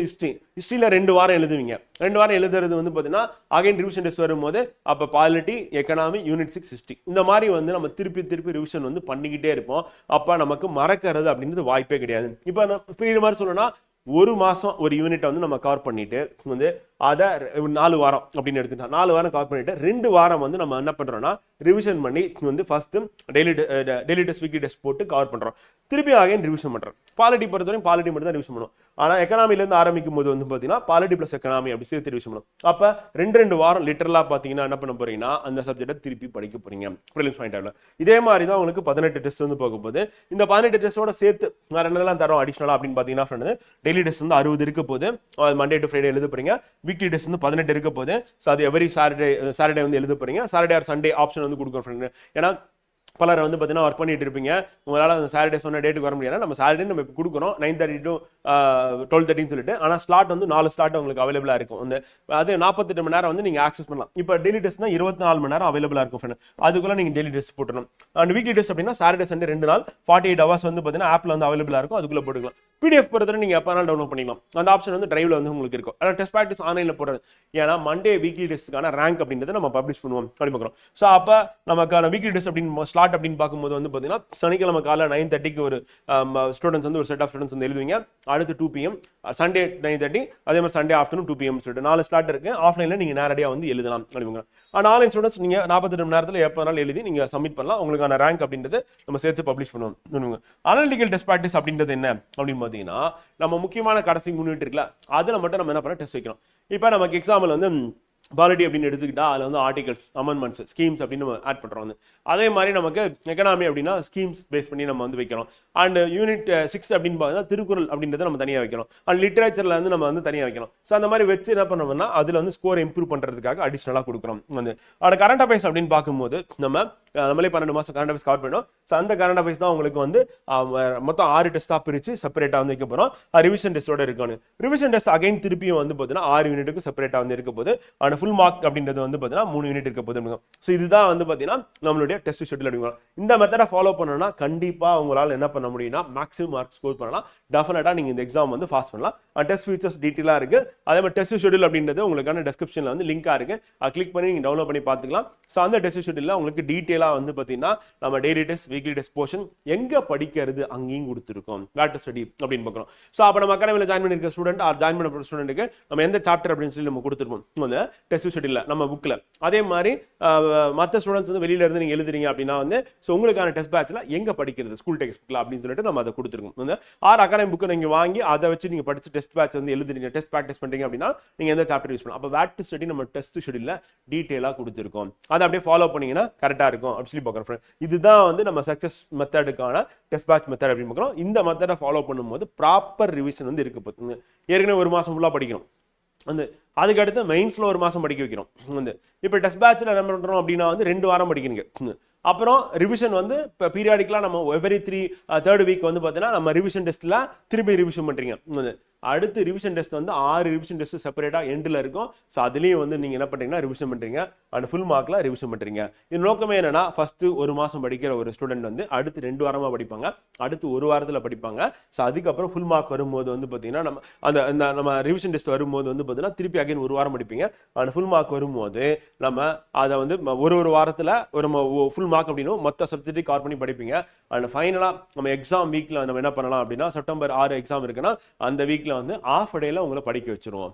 ஹிஸ்ட்ரியில் 2 வாரம் எழுதுவீங்க. 2 வாரம் எழுதுறது வந்து பார்த்தீங்கன்னா அகைன் ரிவிஷன் டெஸ்ட் வரும்போது அப்போ பாலிட்டி எக்கனாமி யூனிட் 6 ஹிஸ்ட்ரி இந்த மாதிரி வந்து நம்ம திருப்பி ரிவிஷன் வந்து பண்ணிக்கிட்டே இருப்போம். அப்போ நமக்கு மறக்கிறது அப்படின்றது வாய்ப்பே கிடையாது. இப்போ இது மாதிரி சொல்லணும்னா ஒரு மாசம் ஒரு யூனிட்டை வந்து நம்ம கவர் பண்ணிட்டு வந்து அதை 4 வாரம் அப்படின்னு எடுத்துட்டா 4 வாரம் கவர் பண்ணிட்டு 2 வாரம் வந்து நம்ம என்ன பண்றோம்னா ரிவிஷன் பண்ணி வந்து first daily test weekly test போட்டு கவர் பண்றோம். திருப்பி அகைன் ரிவிஷன் பண்றோம். பாலிட்டி பொறுத்தவரைக்கும் பாலிட்டி மட்டும் தான் ரிவிஷன் பண்ணுவோம். ஆனா எக்கனாமில இருந்து ஆரம்பிக்கும் போது வந்து பாத்தீங்கன்னா பாலிட்டி பிளஸ் எக்கனாமி அப்படி சேர்த்து ரிவிஷன் பண்ணுவோம். அப்ப 2 வாரம் லிட்டரலா பாத்தீங்கன்னா என்ன பண்ண போறீங்கன்னா அந்த சப்ஜெக்டை திருப்பி படிக்க போறீங்க ப்ரிலிம்ஸ் பாயிண்ட் ஆஃப்ல. இதே மாதிரி தான் உங்களுக்கு 18 டெஸ்ட் வந்து போக போகுது. இந்த 18 டெஸ்டோட சேர்த்து வேற என்னெல்லாம் தரோம் அடிஷனலா அப்படின்னு பாத்தீங்கன்னா ஃப்ரெண்ட் டெய்லி டெஸ்ட் வந்து 60 இருக்க போது மண்டே டு ஃப்ரைடே எழுத போறீங்க. வீக்லி டெஸ்ட் வந்து 18 இருக்க போது. ஸோ அது எவரி சாட்டர்டே வந்து எழுத போறீங்க. சாட்டர்டே ஆர் சண்டே ஆப்ஷன் வந்து கொடுக்குறோம் ஃப்ரெண்ட். ஏன்னா பலர் வந்து பார்த்தீங்கன்னா ஒர்க் பண்ணிட்டு இருப்பீங்க. உங்களால் அந்த சாட்டர்டே சொன்ன டேட்டுக்கு வர முடியாது. நம்ம சாட்டர்டே நம்ம இப்போ கொடுக்குறோம் 9:30 to 12:30 சொல்லிட்டு. ஆனால் ஸ்லாட் வந்து 4 ஸ்லாட் உங்களுக்கு அவைலபிளாக இருக்கும். அந்த அது 48 மணி நேரம் வந்து நீங்கள் ஆக்சஸ் பண்ணலாம். இப்போ டெய்லி டெஸ்ட்னா 24 மணி நேரம் அவைலபிளாக இருக்கும் ஃப்ரெண்ட். அதுக்குள்ள நீங்கள் டெய்லி டெஸ்ட் போட்டுடணும். அண்ட் வீக்லி டெஸ்ட் அப்படின்னா சாட்டர்டே சண்டே 2 நாள் 48 ஹவர்ஸ் வந்து பார்த்தீங்கன்னா ஆப்பில் வந்து அவைலபிளாக இருக்கும். அதுக்குள்ள போட்டுக்கலாம். பிடிஎஃப் பொறுத்தவரை நீங்கள் எப்போ வேணாலும் டவுன்லோட் பண்ணிக்கலாம். அந்த ஆப்ஷன் வந்து டிரைவ்ல வந்து உங்களுக்கு இருக்கும். ஆனால் டெஸ்ட் ப்ராக்டிஸ் ஆன்லைனில் போடுறது ஏன்னா மண்டே வீக்லி டெஸ்ட்டுக்கான ரேங்க் அப்படின்றத நம்ம பப்ளிஷ் பண்ணுவோம் அப்படி பார்க்குறோம். ஸோ அப்போ நமக்கான வீக்லி டெஸ்ட் அப்படின்னு ஸ்லாட் அப்படின்னு பார்க்கும்போது வந்து பார்த்தீங்கன்னா சனிக்கிழமை காலை 9:30க்கு ஒரு ஸ்டூடெண்ட்ஸ் வந்து ஒரு செட் ஆஃப் ஸ்டூடெண்ட்ஸ் வந்து எழுதுவீங்க. அடுத்து 2 PM சண்டே 9:30 அதே மாதிரி சண்டே ஆஃப்டர்நூன் 2 PM சொல்லிட்டு 4 ஸ்லாட் இருக்கு. ஆஃப்லைனில் நீங்கள் நேரடியாக வந்து எழுதலாம் அப்படிங்க. ஆனால் ஆன்லைன் ஸ்டூடெண்ட்ஸ் நீங்கள் 48 மணி நேரத்தில் எப்போ வேணாலும் எழுதி நீங்கள் சப்மிட் பண்ணலாம். உங்களுக்கான ரேங்க் அப்படின்றது நம்ம சேர்த்து பப்ளிஷ் பண்ணுவோம். அனலிட்டிக்கல் டெஸ்ட் ப்ராக்டிஸ் அப்படின்றது என்ன அப்படின்னு பார்த்தீங்கன்னா நம்ம முக்கியமான கடைசி 3 யூனிட் இருக்குல்ல அதில் மட்டும் நம்ம என்ன பண்ண டெஸ்ட் வைக்கிறோம். இப்போ நமக்கு எக்ஸாம்பிள் வந்து பாலிட்டி அப்படின்னு எடுத்துக்கிட்டா அதில் வந்து ஆர்டிகல்ஸ் அமெண்ட்மெண்ட்ஸ் ஸ்கீம்ஸ் அப்படின்னு நம்ம ஆட் பண்ணுறோம். வந்து அதே மாதிரி நமக்கு எக்கனாமி அப்படின்னா ஸ்கீம்ஸ் பேஸ் பண்ணி நம்ம வந்து வைக்கிறோம். அண்ட் யூனிட் 6 அப்படின்னு பார்த்தீங்கன்னா திருக்குறள் அப்படின்றத நம்ம தனியாக வைக்கிறோம். அண்ட் லிட்டரேச்சரில் வந்து நம்ம வந்து தனியாக வைக்கிறோம். ஸோ அந்த மாதிரி வச்சு என்ன பண்ணோம்னா அதில் வந்து ஸ்கோர் இம்ப்ரூவ் பண்ணுறதுக்காக அடிஷனலாக கொடுக்குறோம். வந்து அந்த கரண்ட் அஃபேர்ஸ் அப்படின்னு பார்க்கும்போது நம்மளே 12 மாதம் கரண்ட் அஃபேர்ஸ் கவர் பண்ணோம். ஸோ அந்த கரண்ட் அஃபேர்ஸ் தான் உங்களுக்கு வந்து மொத்தம் 6 டெஸ்ட்டாக பிரித்து செப்பரேட்டாக வந்து வைக்க போகிறோம். ரிவிஷன் டெஸ்ட்டோட இருக்கணும். ரிவிஷன் டெஸ்ட் அகைன் திருப்பியும் வந்து பார்த்தீங்கன்னா 6 யூனிட்டுக்கு செப்பரேட்டாக வந்து இருக்க போது. அண்ட் ஃபுல் மார்க் அப்படின்றது வந்து பார்த்தீங்கன்னா 3 யூனிட் இருக்க போது. ஸோ இதுதான் வந்து பார்த்தீங்கன்னா நம்மளுடைய டெஸ்ட் ஷெட்யூல் அப்படிங்க. இந்த மெத்தடை ஃபாலோ பண்ணணும்னா கண்டிப்பாக உங்களால் என்ன பண்ண முடியும்னா மேக்ஸிமம் மார்க் ஸ்கோர் பண்ணலாம். டெஃபினட்டாக நீங்கள் இந்த எக்ஸாம் வந்து பாஸ் பண்ணலாம். டெஸ்ட் ஃபீச்சர்ஸ் டீட்டெயிலாக இருக்குது. அதே மாதிரி டெஸ்ட் ஷெட்யூல் அப்படின்றது உங்களுக்கான டிஸ்கிரிப்ஷனில் வந்து லிங்காக இருக்குது. அதை கிளிக் பண்ணி நீங்கள் டவுன்லோட் பண்ணி பார்த்துக்கலாம். ஸோ அந்த டெஸ்ட் ஷெட்யூலில் உங்களுக்கு டீட்டெயிலாக வந்து பார்த்தீங்கன்னா நம்ம daily test weekly test portion எங்கே படிக்கிறது அங்கேயும் கொடுத்துருக்கோம். வேர் டு ஸ்டடி அப்படின்னு பார்க்குறோம். ஸோ அப்போ நம்ம அகாடமியில் ஜாயின் பண்ணியிருக்க ஸ்டூடெண்ட் ஜாயின் பண்ண ஸ்டூடெண்ட்டுக்கு நம்ம எந்த சாப்டர் அப்படின்னு சொல்லி நம்ம கொடுத்துருப்போம். வந்து டெஸ்ட் ஷெட்யூல்ல நம்ம புக்ல. அதே மாதிரி மற்ற ஸ்டூடெண்ட்ஸ் வந்து வெளியில இருந்து நீங்க எழுதுறீங்க அப்படின்னா வந்து ஸோ உங்களுக்கான டெஸ்ட் பேட்ச்ல எங்க படிக்கிறது ஸ்கூல் டெக்ஸ்ட் புக்ல அப்படின்னு சொல்லிட்டு நம்ம அதை கொடுத்துருக்கோம். வந்து 6 அகாடமி புக்கை நீங்க வாங்கி அதை வச்சு நீங்க படிச்சு டெஸ்ட் பேட்ச் வந்து எழுதுறீங்க, டெஸ்ட் ப்ராக்டிஸ் பண்றீங்க அப்படின்னா நீங்க எந்த சாப்டர் யூஸ் பண்ணலாம். அப்போ வேட் டு ஸ்டடி நம்ம டெஸ்ட் ஷெட்யூல்ல டீடைலா கொடுத்துருக்கோம். அதை அப்படியே ஃபாலோ பண்ணீங்கன்னா கரெக்டா இருக்கும் அப்படின்னு சொல்லி பார்க்குறோம். இதுதான் வந்து நம்ம சக்சஸ் மெத்தடுக்கான டெஸ்ட் பேட்ச் மெத்தட் அப்படின்னு பார்க்குறோம். இந்த மெத்தடை ஃபாலோ பண்ணும்போது ப்ராப்பர் ரிவிஷன் வந்து இருக்கு. ஏற்கனவே ஒரு மாசம் ஃபுல்லா படிக்கணும் வந்து, அதுக்கு அடுத்து மெயின்ஸ்ல ஒரு மாசம் படிக்க வைக்கிறோம் வந்து. இப்போ டெஸ்ட் பேட்ச்ல என்ன பண்றோம் அப்படின்னா வந்து 2 வாரம் படிக்கிறீங்க. அப்புறம் ரிவிஷன் வந்து இப்போ பீரியாடிக்கலா நம்ம எவ்ரி 3rd வீக் வந்து பார்த்தீங்கன்னா நம்ம ரிவிஷன் டெஸ்ட்ல திருப்பி ரிவிஷன் பண்றீங்க. அடுத்து ரிவிஷன் டெஸ்ட் வந்து 6 ரிவிஷன் டெஸ்ட் செப்பரேட்டா எண்டில் இருக்கும். ஸோ அதுலேயும் வந்து நீங்கள் என்ன பண்ணுறீங்கன்னா ரிவிஷன் பண்ணுறீங்க அண்ட் ஃபுல் மார்க்கில் ரிவிஷன் பண்ணுறீங்க. இது நோக்கமே என்னன்னா ஃபர்ஸ்ட் ஒரு மாதம் படிக்கிற ஒரு ஸ்டூடெண்ட் வந்து அடுத்து 2 வாரமாக படிப்பாங்க, அடுத்து ஒரு வாரத்தில் படிப்பாங்க. ஸோ அதுக்கப்புறம் ஃபுல் மார்க் வரும்போது வந்து பார்த்தீங்கன்னா நம்ம நம்ம ரிவிஷன் டெஸ்ட் வரும்போது வந்து பார்த்தீங்கன்னா திருப்பி அகைன் ஒரு வாரம் படிப்பீங்க. அண்ட் ஃபுல் மார்க் வரும்போது நம்ம அதை வந்து ஒரு வாரத்தில் ஒரு ஃபுல் மார்க் அப்படின்னு மொத்த சப்ஜெக்டை கவர் பண்ணி படிப்பீங்க. அண்ட் ஃபைனலாக நம்ம எக்ஸாம் வீக்கில் நம்ம என்ன பண்ணலாம் அப்படின்னா செப்டம்பர் 6 எக்ஸாம் இருக்குன்னா அந்த வீக்ல வந்து ஆஃப் டேல உங்களை படிக்க வச்சிருவோம்.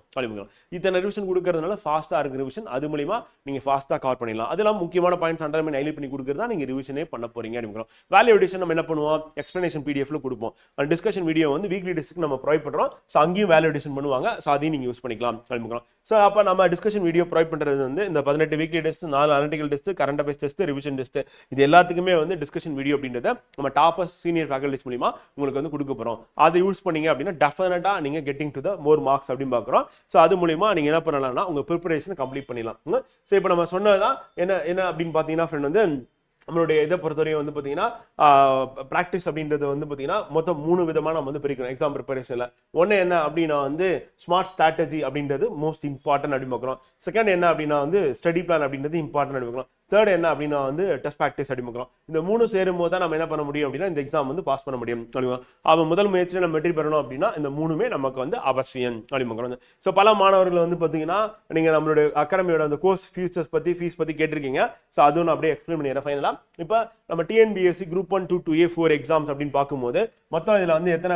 இத்தனை ரிவிஷன் கொடுக்கறதுனால ஃபாஸ்டா இருக்கு ரிவிஷன், அது மூலமா நீங்க ஃபாஸ்டா கவர் பண்ணிடலாம். அதெல்லாம் முக்கியமான பாயிண்ட்ஸ் அண்டர்லைன் ஹைலைட் பண்ணி கொடுக்கறதா நீங்க ரிவிஷனே பண்ண போறீங்க அப்படிங்கிறோம். வேல்யூ அடிஷன் நம்ம என்ன பண்ணுவோம், எக்ஸ்பிளனேஷன் பிடிஎஃப்ல கொடுப்போம். அண்ட் டிஸ்கஷன் வீடியோ வந்து வீக்லி டெஸ்ட்க்கு நம்ம ப்ரொவைட் பண்றோம். ஸோ அங்கேயும் வேல்யூ அடிஷன் பண்ணுவாங்க. ஸோ அதையும் நீங்க யூஸ் பண்ணிக்கலாம் அப்படிங்கிறோம். ஸோ அப்போ நம்ம டிஸ்கஷன் வீடியோ ப்ரொவைட் பண்றது வந்து இந்த 18 weekly test, 4 analytical test, current affairs test, revision test, இது எல்லாத்துக்குமே வந்து டிஸ்கஷன் வீடியோ அப்படின்றத நம்ம டாப்பர் சீனியர் ஃபேக்கல்டிஸ் மூலமா உங்களுக்கு வந்து கொடுக்க போறோம். அதை யூஸ் பண்ணீங்க அப்படின்னா டெஃபினட்டா நீங்க getting to the more marks அப்படின்னு பார்க்குறோம். ஸோ அது மூலமா நீங்க என்ன பண்ணலாம்னா உங்க ப்ரிப்பரேஷன் கம்ப்ளீட் பண்ணிடலாம். ஸோ இப்போ நம்ம சொன்னதான் என்ன அப்படின்னு பார்த்தீங்கன்னா ஃப்ரெண்ட் வந்து நம்மளுடைய இதை பொறுத்தவரையும் வந்து பார்த்தீங்கன்னா ப்ராக்டிஸ் அப்படின்றது வந்து பார்த்தீங்கன்னா மொத்தம் 3 விதமாக நம்ம வந்து பிரிக்கிறோம் எக்ஸாம் ப்ரிப்பரேஷனில். ஒன்று என்ன அப்படின்னா வந்து ஸ்மார்ட் ஸ்ட்ராட்டஜி அப்படின்றது மோஸ்ட் இம்பார்ட்டன்ட் அப்படின்னு பார்க்குறோம். செகண்ட் என்ன அப்படின்னா வந்து ஸ்டடி பிளான் அப்படின்றது இம்பார்ட்டன்ட் அப்படின்னு பார்க்குறோம். தேர்ட் என்ன அப்படின்னா வந்து டெஸ்ட் ப்ராக்டிஸ் அப்படி பார்க்குறோம். இந்த 3 சேரும் போது தான் நம்ம என்ன பண்ண முடியும் அப்படின்னா இந்த எக்ஸாம் வந்து பாஸ் பண்ண முடியும். அவன் முதல் முயற்சியில் நம்ம வெற்றி பெறணும் அப்படின்னா இந்த 3மே நமக்கு வந்து அவசியம் அப்படி பார்க்குறோம். ஸோ பல மாணவர்கள் வந்து பார்த்தீங்கன்னா நீங்கள் நம்மளுடைய அகாடமியோட அந்த கோர்ஸ் ஃபீஸ் பற்றி கேட்டிருக்கீங்க. ஸோ அதுவும் நான் அப்படியே எக்ஸ்பிளைன் பண்ணிடுறேன் ஃபைனலாக. இப்போ நம்ம டிஎன்பிஎஸ்சி குரூப் 1, 2, 2A, 4 எக்ஸாம்ஸ் அப்படின்னு பார்க்கும்போது மொத்தம் இதில் வந்து எத்தனை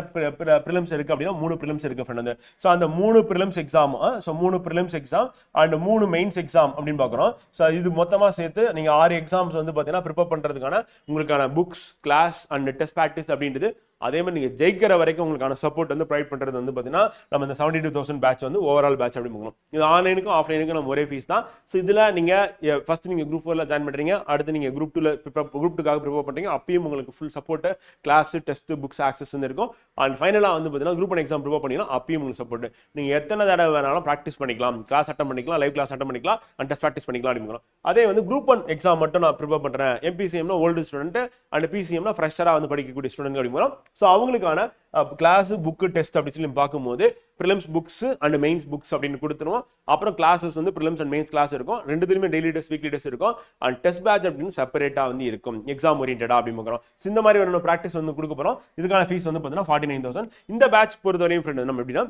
ப்ரிலிம்ஸ் இருக்கு அப்படின்னா 3 ப்ரிலிம்ஸ் இருக்கு ஃப்ரெண்ட். ஸோ அந்த 3 prelims exam, so 3 prelims exam and 3 mains exam அப்படின்னு பார்க்குறோம். ஸோ இது மொத்தமாக சேர்த்து நீங்க 6 எக்ஸாம்ஸ் வந்து பார்த்தீங்கன்னா ப்ரிப்பேர் பண்றதுக்கான உங்களுக்கான books, class and test practice அப்படின்றது அதே மாதிரி நீங்க ஜெயிக்கிற வரைக்கும் உங்களுக்கான சப்போர்ட் வந்து ப்ரொவைட் பண்றது வந்து பார்த்தீங்கன்னா நம்ம இந்த 72,000 பேட்ச் வந்து ஓவரால் பேட்ச் அப்படி பார்க்கணும். இது ஆன்லைனுக்கும் ஆஃப்லைனுக்கும் நம்ம ஒரே ஃபீஸ் தான். ஸோ இதில் நீங்க ஃபர்ஸ்ட் நீங்க குரூப் 4ல ஜாயின் பண்றீங்க, அடுத்து நீங்க குரூப் 2ல குரூப் 2க்காக ப்ரிப்பேர் பண்றீங்க. அப்பயும் உங்களுக்கு full support, class, test, books access இருக்கும். அண்ட் ஃபைனலாக வந்து பார்த்தீங்கன்னா குரூப் 1 எக்ஸாம் ப்ரிப்பேர் பண்ணிங்கன்னா அப்பயும் உங்களுக்கு சப்போர்ட். நீங்க எத்தனை தடவை வேணாலும் ப்ராக்டிஸ் பண்ணிக்கலாம், கிளாஸ் அட்டன் பண்ணிக்கலாம், லைவ் கிளாஸ் அட்டன் பண்ணிக்கலாம் அண்ட் டெஸ்ட் ப்ராக்டிஸ் பண்ணிக்கலாம் அப்படின்னு. அதே வந்து குரூப் 1 எக்ஸாம் மட்டும் நான் ப்ரிப்பேர் பண்றேன், எம்பிசிஎம்னா ஓல்டு ஸ்டூடெண்ட் அண்ட் பிசிஎம்னா ஃப்ரெஷரா வந்து படிக்கக்கூடிய ஸ்டூடெண்ட் அப்படிங்கிறோம். ஸோ அவங்களுக்கான கிளாஸ், புக், டெஸ்ட் அப்படி சொல்லி பார்க்கும்போது prelims books and mains books அப்படின்னு கொடுத்துருவோம். அப்புறம் கிளாஸஸ் வந்து ப்ரிலிம்ஸ் அண்ட் மெயின்ஸ் கிளாஸ் இருக்கும். ரெண்டுத்துலையுமே டெய்லி டெஸ்ட், வீக்லி டெஸ்ட் இருக்கும். அண்ட் டெஸ்ட் பேட்ச் அப்படின்னு செப்பரேட்டா வந்து இருக்கும், எக்ஸாம் ஓரியன்டா அப்படின்னு பார்க்குறோம். இந்த மாதிரி ஒரு ப்ராக்டிஸ் வந்து கொடுக்க போறோம். இதுக்கான ஃபீஸ் வந்து பார்த்தீங்கன்னா 49,000. இந்த பேட்ச் பொறுத்தவரையும் ஃப்ரெண்ட் நம்ம எப்படின்னா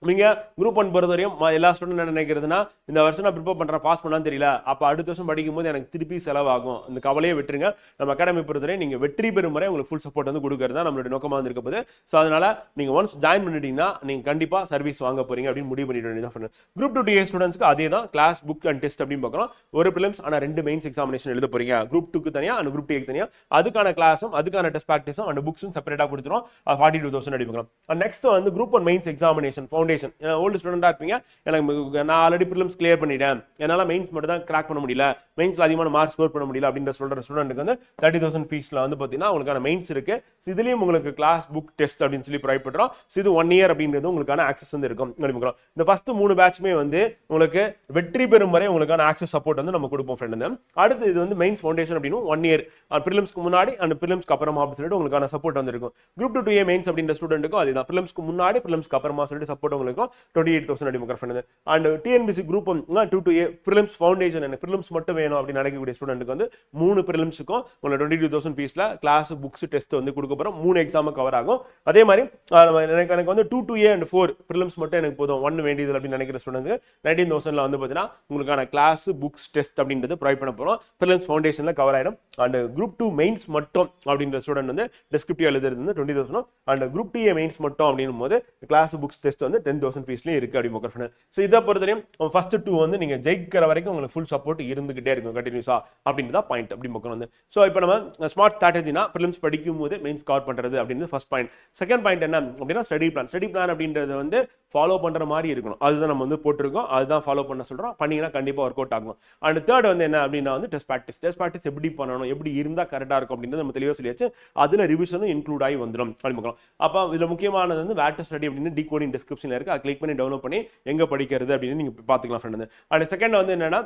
நீங்க குரூப் 1 பொறுத்தவரையும் எல்லா ஸ்டூடெண்ட் என்ன நினைக்கிறதுனா இந்த வருஷம் நான் ப்ரிப்பேர் பண்றேன், பாஸ் பண்ணான்னு தெரியல, அப்ப அடுத்த வருஷம் படிக்கும் போது எனக்கு திருப்பி செலவாகும், இந்த கவலையை விட்டுருங்க. நம்ம அகாடமி பொறுத்தவரை நீங்க வெற்றி பெறும் வரை உங்களுக்கு ஃபுல் சப்போர்ட் வந்து கொடுக்கறது தான் நம்மளுடைய நோக்கமா வந்து இருக்க போகுது. ஸோ அதனால நீங்க ஒன்ஸ் ஜாயின் பண்ணிட்டீங்கன்னா நீங்க கண்டிப்பா சர்வீஸ் வாங்க போறீங்க அப்படின்னு முடிவு பண்ணிட்டு வேண்டியதான். குரூப் 2 DA ஸ்டூடெண்ட்ஸ்க்கு அதே தான், கிளாஸ், புக் அண்ட் டெஸ்ட் அப்படின்னு பார்க்குறோம். ஒரு ப்ரிலிம்ஸ் ஆனா 2 மெயின்ஸ் எக்ஸாமினேஷன் எழுத போறீங்க. குரூப் 2க்கு தனியா அண்ட் குரூப் 2க்கு தனியா. அதுக்கான கிளாஸும் அதுக்கான டெஸ்ட் ப்ராக்டிஸும் அண்ட் புக்ஸும் செப்பரேட்டா கொடுத்துரும். 42,000 அடி பார்க்கலாம். நெக்ஸ்ட் வந்து group 1 mains examination foundation. Old ஸ்டூடெண்டா இருப்பீங்க, எனக்கு நான் ஆல்ரெடி ப்ரிலிம்ஸ் கிளியர் பண்ணிட்டேன், என்னால மெயின்ஸ் மட்டும் தான் கிராக் பண்ண முடியல, மெயின்ஸ்ல அதிகமான மார்க் ஸ்கோர் பண்ண முடியல அப்படின்ற சொல்ற ஸ்டூடெண்ட்க்கு வந்து 30,000 ஃபீஸ்ல வந்து பார்த்தீங்கன்னா உங்களுக்கான மெயின்ஸ் இருக்கு. இதுலயும் உங்களுக்கு கிளாஸ், புக், டெஸ்ட் அப்படின்னு சொல்லி ப்ரொவைட் பண்றோம். இது 1 இயர் அப்படின்றது உங்களுக்கான ஆக்சஸ் வந்து இருக்கும். இந்த ஃபர்ஸ்ட் 3 பேட்ச்மே வந்து உங்களுக்கு வெற்றி பெறும் வரை உங்களுக்கான ஆக்சஸ் சப்போர்ட் வந்து நம்ம கொடுப்போம் ஃப்ரெண்ட். அடுத்து இது வந்து மெயின்ஸ் ஃபவுண்டேஷன் அப்படின்னு 1 இயர் ப்ரிலிம்ஸ்க்கு முன்னாடி அண்ட் ப்ரிலிம்ஸ்க்கு அப்புறமா அப்படின்னு சொல்லிட்டு உங்களுக்கான சப்போர்ட் வந்து இருக்கும். குரூப் 2 DA மெயின்ஸ் அப்படின்ற ஸ்டூடெண்ட்டுக்கும் அதுதான், ப்ரிலிம்ஸ்க்கு முன்னாடி ப்ரிலிம்ஸ்க்கு அப்புறமா சொல்லிட்டு சப்போர்ட் உங்களுக்கு 28,000 அடி பார்க்குறேன். And TNPSC group 1 2 to A prelims foundation, எனக்கு ப்ரிலிம்ஸ் மட்டும் வேணும் அப்படின்னு நினைக்கக்கூடிய ஸ்டூடெண்ட்டுக்கு வந்து 3 ப்ரிலிம்ஸுக்கும் உங்களுக்கு 22,000 ஃபீஸ்ல கிளாஸ், புக்ஸ், டெஸ்ட் வந்து கொடுக்க போறோம். 3 எக்ஸாம் கவர் ஆகும். அதே மாதிரி எனக்கு வந்து 2 to A and 4 ப்ரிலிம்ஸ் மட்டும் எனக்கு போதும், 1 வேண்டியது அப்படின்னு நினைக்கிற ஸ்டூடெண்ட்க்கு 19,000ல வந்து பார்த்தீங்கன்னா உங்களுக்கான கிளாஸ், புக்ஸ், டெஸ்ட் அப்படின்றது ப்ரொவைட் பண்ண போறோம். ப்ரிலிம்ஸ் ஃபவுண்டேஷன்ல கவர் ஆயிடும். அண்ட் குரூப் 2 மெயின்ஸ் மட்டும் அப்படின்ற ஸ்டூடெண்ட் வந்து டெஸ்கிரிப்டிவ் எழுதுறது வந்து 20,000 அண்ட் குரூப் 2A மெயின்ஸ் மட்டும் அப்படின்னும் போது கிளாஸ், புக்ஸ், டெஸ்ட் வந்து 10,000 ஃபீஸ்லயும் இருக்கு அப்படி மொக்கர் ஃப்ரெண்ட். ஸோ இதை பொறுத்தவரையும் ஃபர்ஸ்ட் 2 வந்து நீங்க ஜெயிக்கிற வரைக்கும் உங்களுக்கு ஃபுல் சப்போர்ட் இருந்துகிட்டே இருக்கும் கண்டினியூஸா அப்படின்றத பாயிண்ட் அப்படி மொக்கர் வந்து. ஸோ இப்போ நம்ம ஸ்மார்ட் ஸ்ட்ராட்டஜினா ப்ரிலிம்ஸ் படிக்கும் போது மெயின்ஸ் கவர் பண்றது அப்படின்றது ஃபர்ஸ்ட் பாயிண்ட். செகண்ட் பாயிண்ட் என்ன அப்படின்னா ஸ்டடி பிளான் அப்படின்றது வந்து ஃபாலோ பண்ற மாதிரி இருக்கணும். அதுதான் நம்ம வந்து போட்டிருக்கோம், அதுதான் ஃபாலோ பண்ண சொல்றோம். பண்ணீங்கன்னா கண்டிப்பா ஒர்க் அவுட் ஆகும். அண்ட் தேர்ட் வந்து என்ன அப்படின்னா வந்து டெஸ்ட் ப்ராக்டிஸ் எப்படி பண்ணணும், எப்படி இருந்தா கரெக்டா இருக்கும் அப்படின்றது நம்ம தெளிவாக சொல்லியாச்சு. அதுல ரிவிஷனும் இன்க்ளூட் ஆகி வந்துடும் அப்படிக்கலாம். அப்போ இதுல முக்கியமானது வந்து வேர் டு ஸ்டடி அப்படின்னு டிகோடிங் டிஸ்கிரிப்ஷன்ல இருக்கு. அதை கிளிக் பண்ணி டவுன்லோட் பண்ணி எங்க படிக்கிறது அப்படின்னு நீங்க பாத்துக்கலாம் ஃப்ரெண்ட். அண்ட் செகண்ட் வந்து என்னன்னா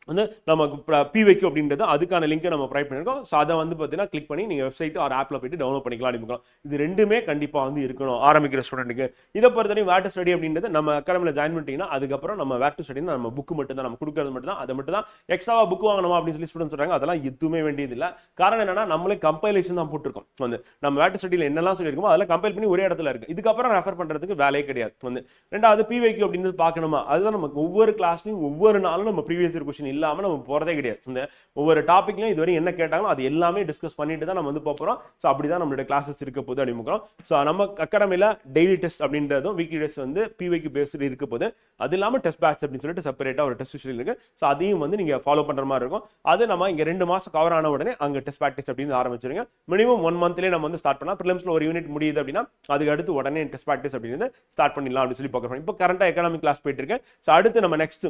வந்து நமக்கு பிவைக்யூ அப்படின்றது அதுக்கான லிங்க் நம்ம ப்ரொவைட் பண்ணிருக்கோம். ஸோ அதை வந்து பார்த்தீங்கன்னா கிளிக் பண்ணி நீங்கள் வெப்சைட் ஒரு ஆப்பில் போயிட்டு டவுன்லோட் பண்ணிக்கலாம் அப்படிக்கலாம். இது ரெண்டுமே கண்டிப்பாக வந்து இருக்கணும் ஆரம்பிக்கிற ஸ்டூடெண்ட்டுக்கு. இதை பொறுத்தவரைக்கும் வேர் டு ஸ்டடி அப்படின்றது நம்ம அகாடமியில் ஜாயின் பண்ணிட்டீங்கன்னா அதுக்கப்புறம் நம்ம வேர் டு ஸ்டடினா நம்ம புக் மட்டும் தான் நம்ம கொடுக்கறது மட்டும் தான். அதை மட்டும் தான் எக்ஸ்ட்ராவா புக் வாங்கணுமா அப்படின்னு சொல்லி ஸ்டூடெண்ட் சொல்றாங்க. அதெல்லாம் எதுவுமே வேண்டியது இல்லை. காரணம் என்னன்னா நம்மளே கம்பைலேஷன் தான் போட்டிருக்கோம். வந்து நம்ம வேர் டு ஸ்டடியில் என்னெல்லாம் சொல்லியிருக்கோமோ அதெல்லாம் கம்பைல் பண்ணி ஒரே இடத்துல இருக்கு. இதுக்கப்புறம் ரெஃபர் பண்றதுக்கு வேலையே கிடையாது. வந்து ரெண்டாவது பிவைக்யூ அப்படின்றது பார்க்கணுமா, அதுதான் நமக்கு ஒவ்வொரு கிளாஸ்லையும் ஒவ்வொரு நாளும் நம்ம ப்ரீவியஸ் இயர் கொஸ்டின் இல்லாமல் நம்ம போறதே கிடையாது. இந்த ஒவ்வொரு டாபிக்லயும் இதுவரை என்ன கேட்டாங்களோ அது எல்லாமே டிஸ்கஸ் பண்ணிட்டு தான் நம்ம வந்து போறோம். சோ அப்படிதான் நம்மளோட கிளாसेस இருக்க போகுது அப்படிங்கறோம். சோ நம்ம அகாடமில டெய்லி டெஸ்ட் அப்படின்றதும் வீக்லி டெஸ்ட் வந்து பிவைக்யூ பேஸ்டு இருக்க போகுது. அது இல்லாம டெஸ்ட் பேட்ச் அப்படின்னு சொல்லிட்டு செப்பரேட்டா ஒரு டெஸ்ட் ஷெட்யூல் இருக்கு. சோ அதையும் வந்து நீங்க ஃபாலோ பண்ற மாதிரி இருக்கும். அது நம்ம இங்க 2 மாசம் கவர் ஆன உடனே அங்க டெஸ்ட் பிராக்டிஸ் அப்படின்னு ஆரம்பிச்சிருங்க. மினிமம் 1 மந்த்லயே நம்ம வந்து ஸ்டார்ட் பண்ணலாம். பிரிலிம்ஸ்ல ஒரு யூனிட் முடியுது அப்படின்னா அதுக்கு அடுத்து உடனே டெஸ்ட் பிராக்டிஸ் அப்படின்னு ஸ்டார்ட் பண்ணிடலாம் அப்படின்னு சொல்லி பார்க்கறோம். இப்போ கரண்டா எக்கனாமிக் கிளாஸ் போயிட்டு இருக்கு. சோ அடுத்து நம்ம நெக்ஸ்ட்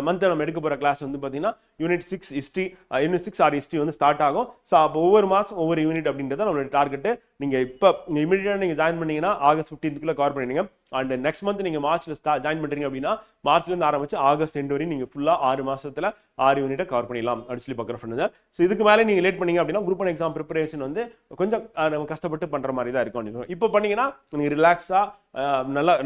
மந்த் நம்ம எடுக்க போற கிளாஸ் வந்து பாத்தீங்கன்னா unit 6 history unit 6 or history வந்து ஸ்டார்ட் ஆகும். ஸோ அப்போ ஒவ்வொரு மாதம் ஒவ்வொரு யூனிட் அப்படின்றத நம்மளோட டார்கெட். நீங்கள் இப்போ இமீடியட்டாக நீங்கள் ஜாயின் பண்ணீங்கன்னா ஆகஸ்ட் 15க்குள்ள கவர் பண்ணிடுங்க. அண்ட் நெக்ஸ்ட் மந்த் நீங்கள் மார்ச்ல ஜாயின் பண்ணுறீங்க அப்படின்னா மார்ச்லேருந்து ஆரம்பிச்சு ஆகஸ்ட் எண்ட் வரையும் நீங்கள் ஃபுல்லாக 6 மாசத்துல 6 யூனிட்டை கவர் பண்ணிடலாம் அப்படின்னு சொல்லி பார்க்குற ஃப்ரெண்டு. ஸோ இதுக்கு மேலே நீங்கள் லேட் பண்ணீங்க அப்படின்னா குரூப் 1 எக்ஸாம் ப்ரிப்பரேஷன் வந்து கொஞ்சம் நம்ம கஷ்டப்பட்டு பண்ணுற மாதிரி தான் இருக்கும். இப்போ பண்ணீங்கன்னா நீங்கள் ரிலாக்ஸாக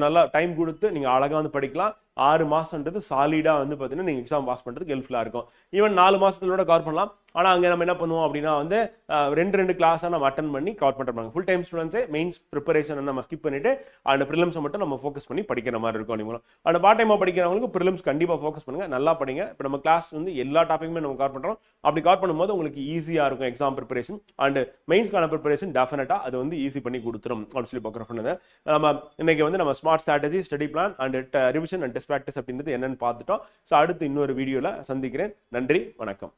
நல்லா டைம் கொடுத்து நீங்கள் அழகாக வந்து படிக்கலாம். 6 மாசம்ன்றது சாலிடா வந்து பார்த்தீங்கன்னா நீங்கள் எக்ஸாம் பாஸ் பண்ணுறதுக்கு ஹெல்ப்ஃபுல்லாக இருக்கும். ஈவன் 4 மாசத்துல கவர் பண்ணலாம். ஆனால் அங்கே நம்ம என்ன பண்ணுவோம் அப்படின்னா வந்து 2 கிளாஸாக நம்ம அட்டன் பண்ணி கவர் பண்ணுறாங்க. ஃபுல் டைம் ஸ்டூடெண்ட்ஸே மெயின்ஸ் ப்ரிப்பரேஷன் நம்ம ஸ்கிப் பண்ணிட்டு அந்த ப்ரிலிம்ஸை மட்டும் நம்ம ஃபோக்கஸ் பண்ணி படிக்கிற மாதிரி இருக்கும். நீங்களும் அந்த பார்ட் டைமாக படிக்கிறவங்களுக்கு ப்ரிலிம்ஸ் கண்டிப்பாக ஃபோக்கஸ் பண்ணுங்க, நல்லா படிங்க. இப்போ நம்ம கிளாஸ் வந்து எல்லா டாப்பிக்குமே நம்ம கவர் பண்ணுறோம். அப்படி கவர் பண்ணும்போது உங்களுக்கு ஈஸியாக இருக்கும் எக்ஸாம் ப்ரிப்பரேஷன் அண்ட் மெயின்ஸ்க்கான ப்ரிப்பரேஷன் டெஃபினட்டாக அது வந்து ஈஸி பண்ணி கொடுத்துரும் அப்படின்னு சொல்லி பார்க்குற ஃப்ரெண்டு. நம்ம இன்னைக்கு வந்து நம்ம smart strategy, study plan and revision and test practice அப்படின்றது என்னன்னு பார்த்துட்டோம். ஸோ அடுத்து இன்னொரு வீடியோவில் சந்திக்கிறேன். நன்றி, வணக்கம்.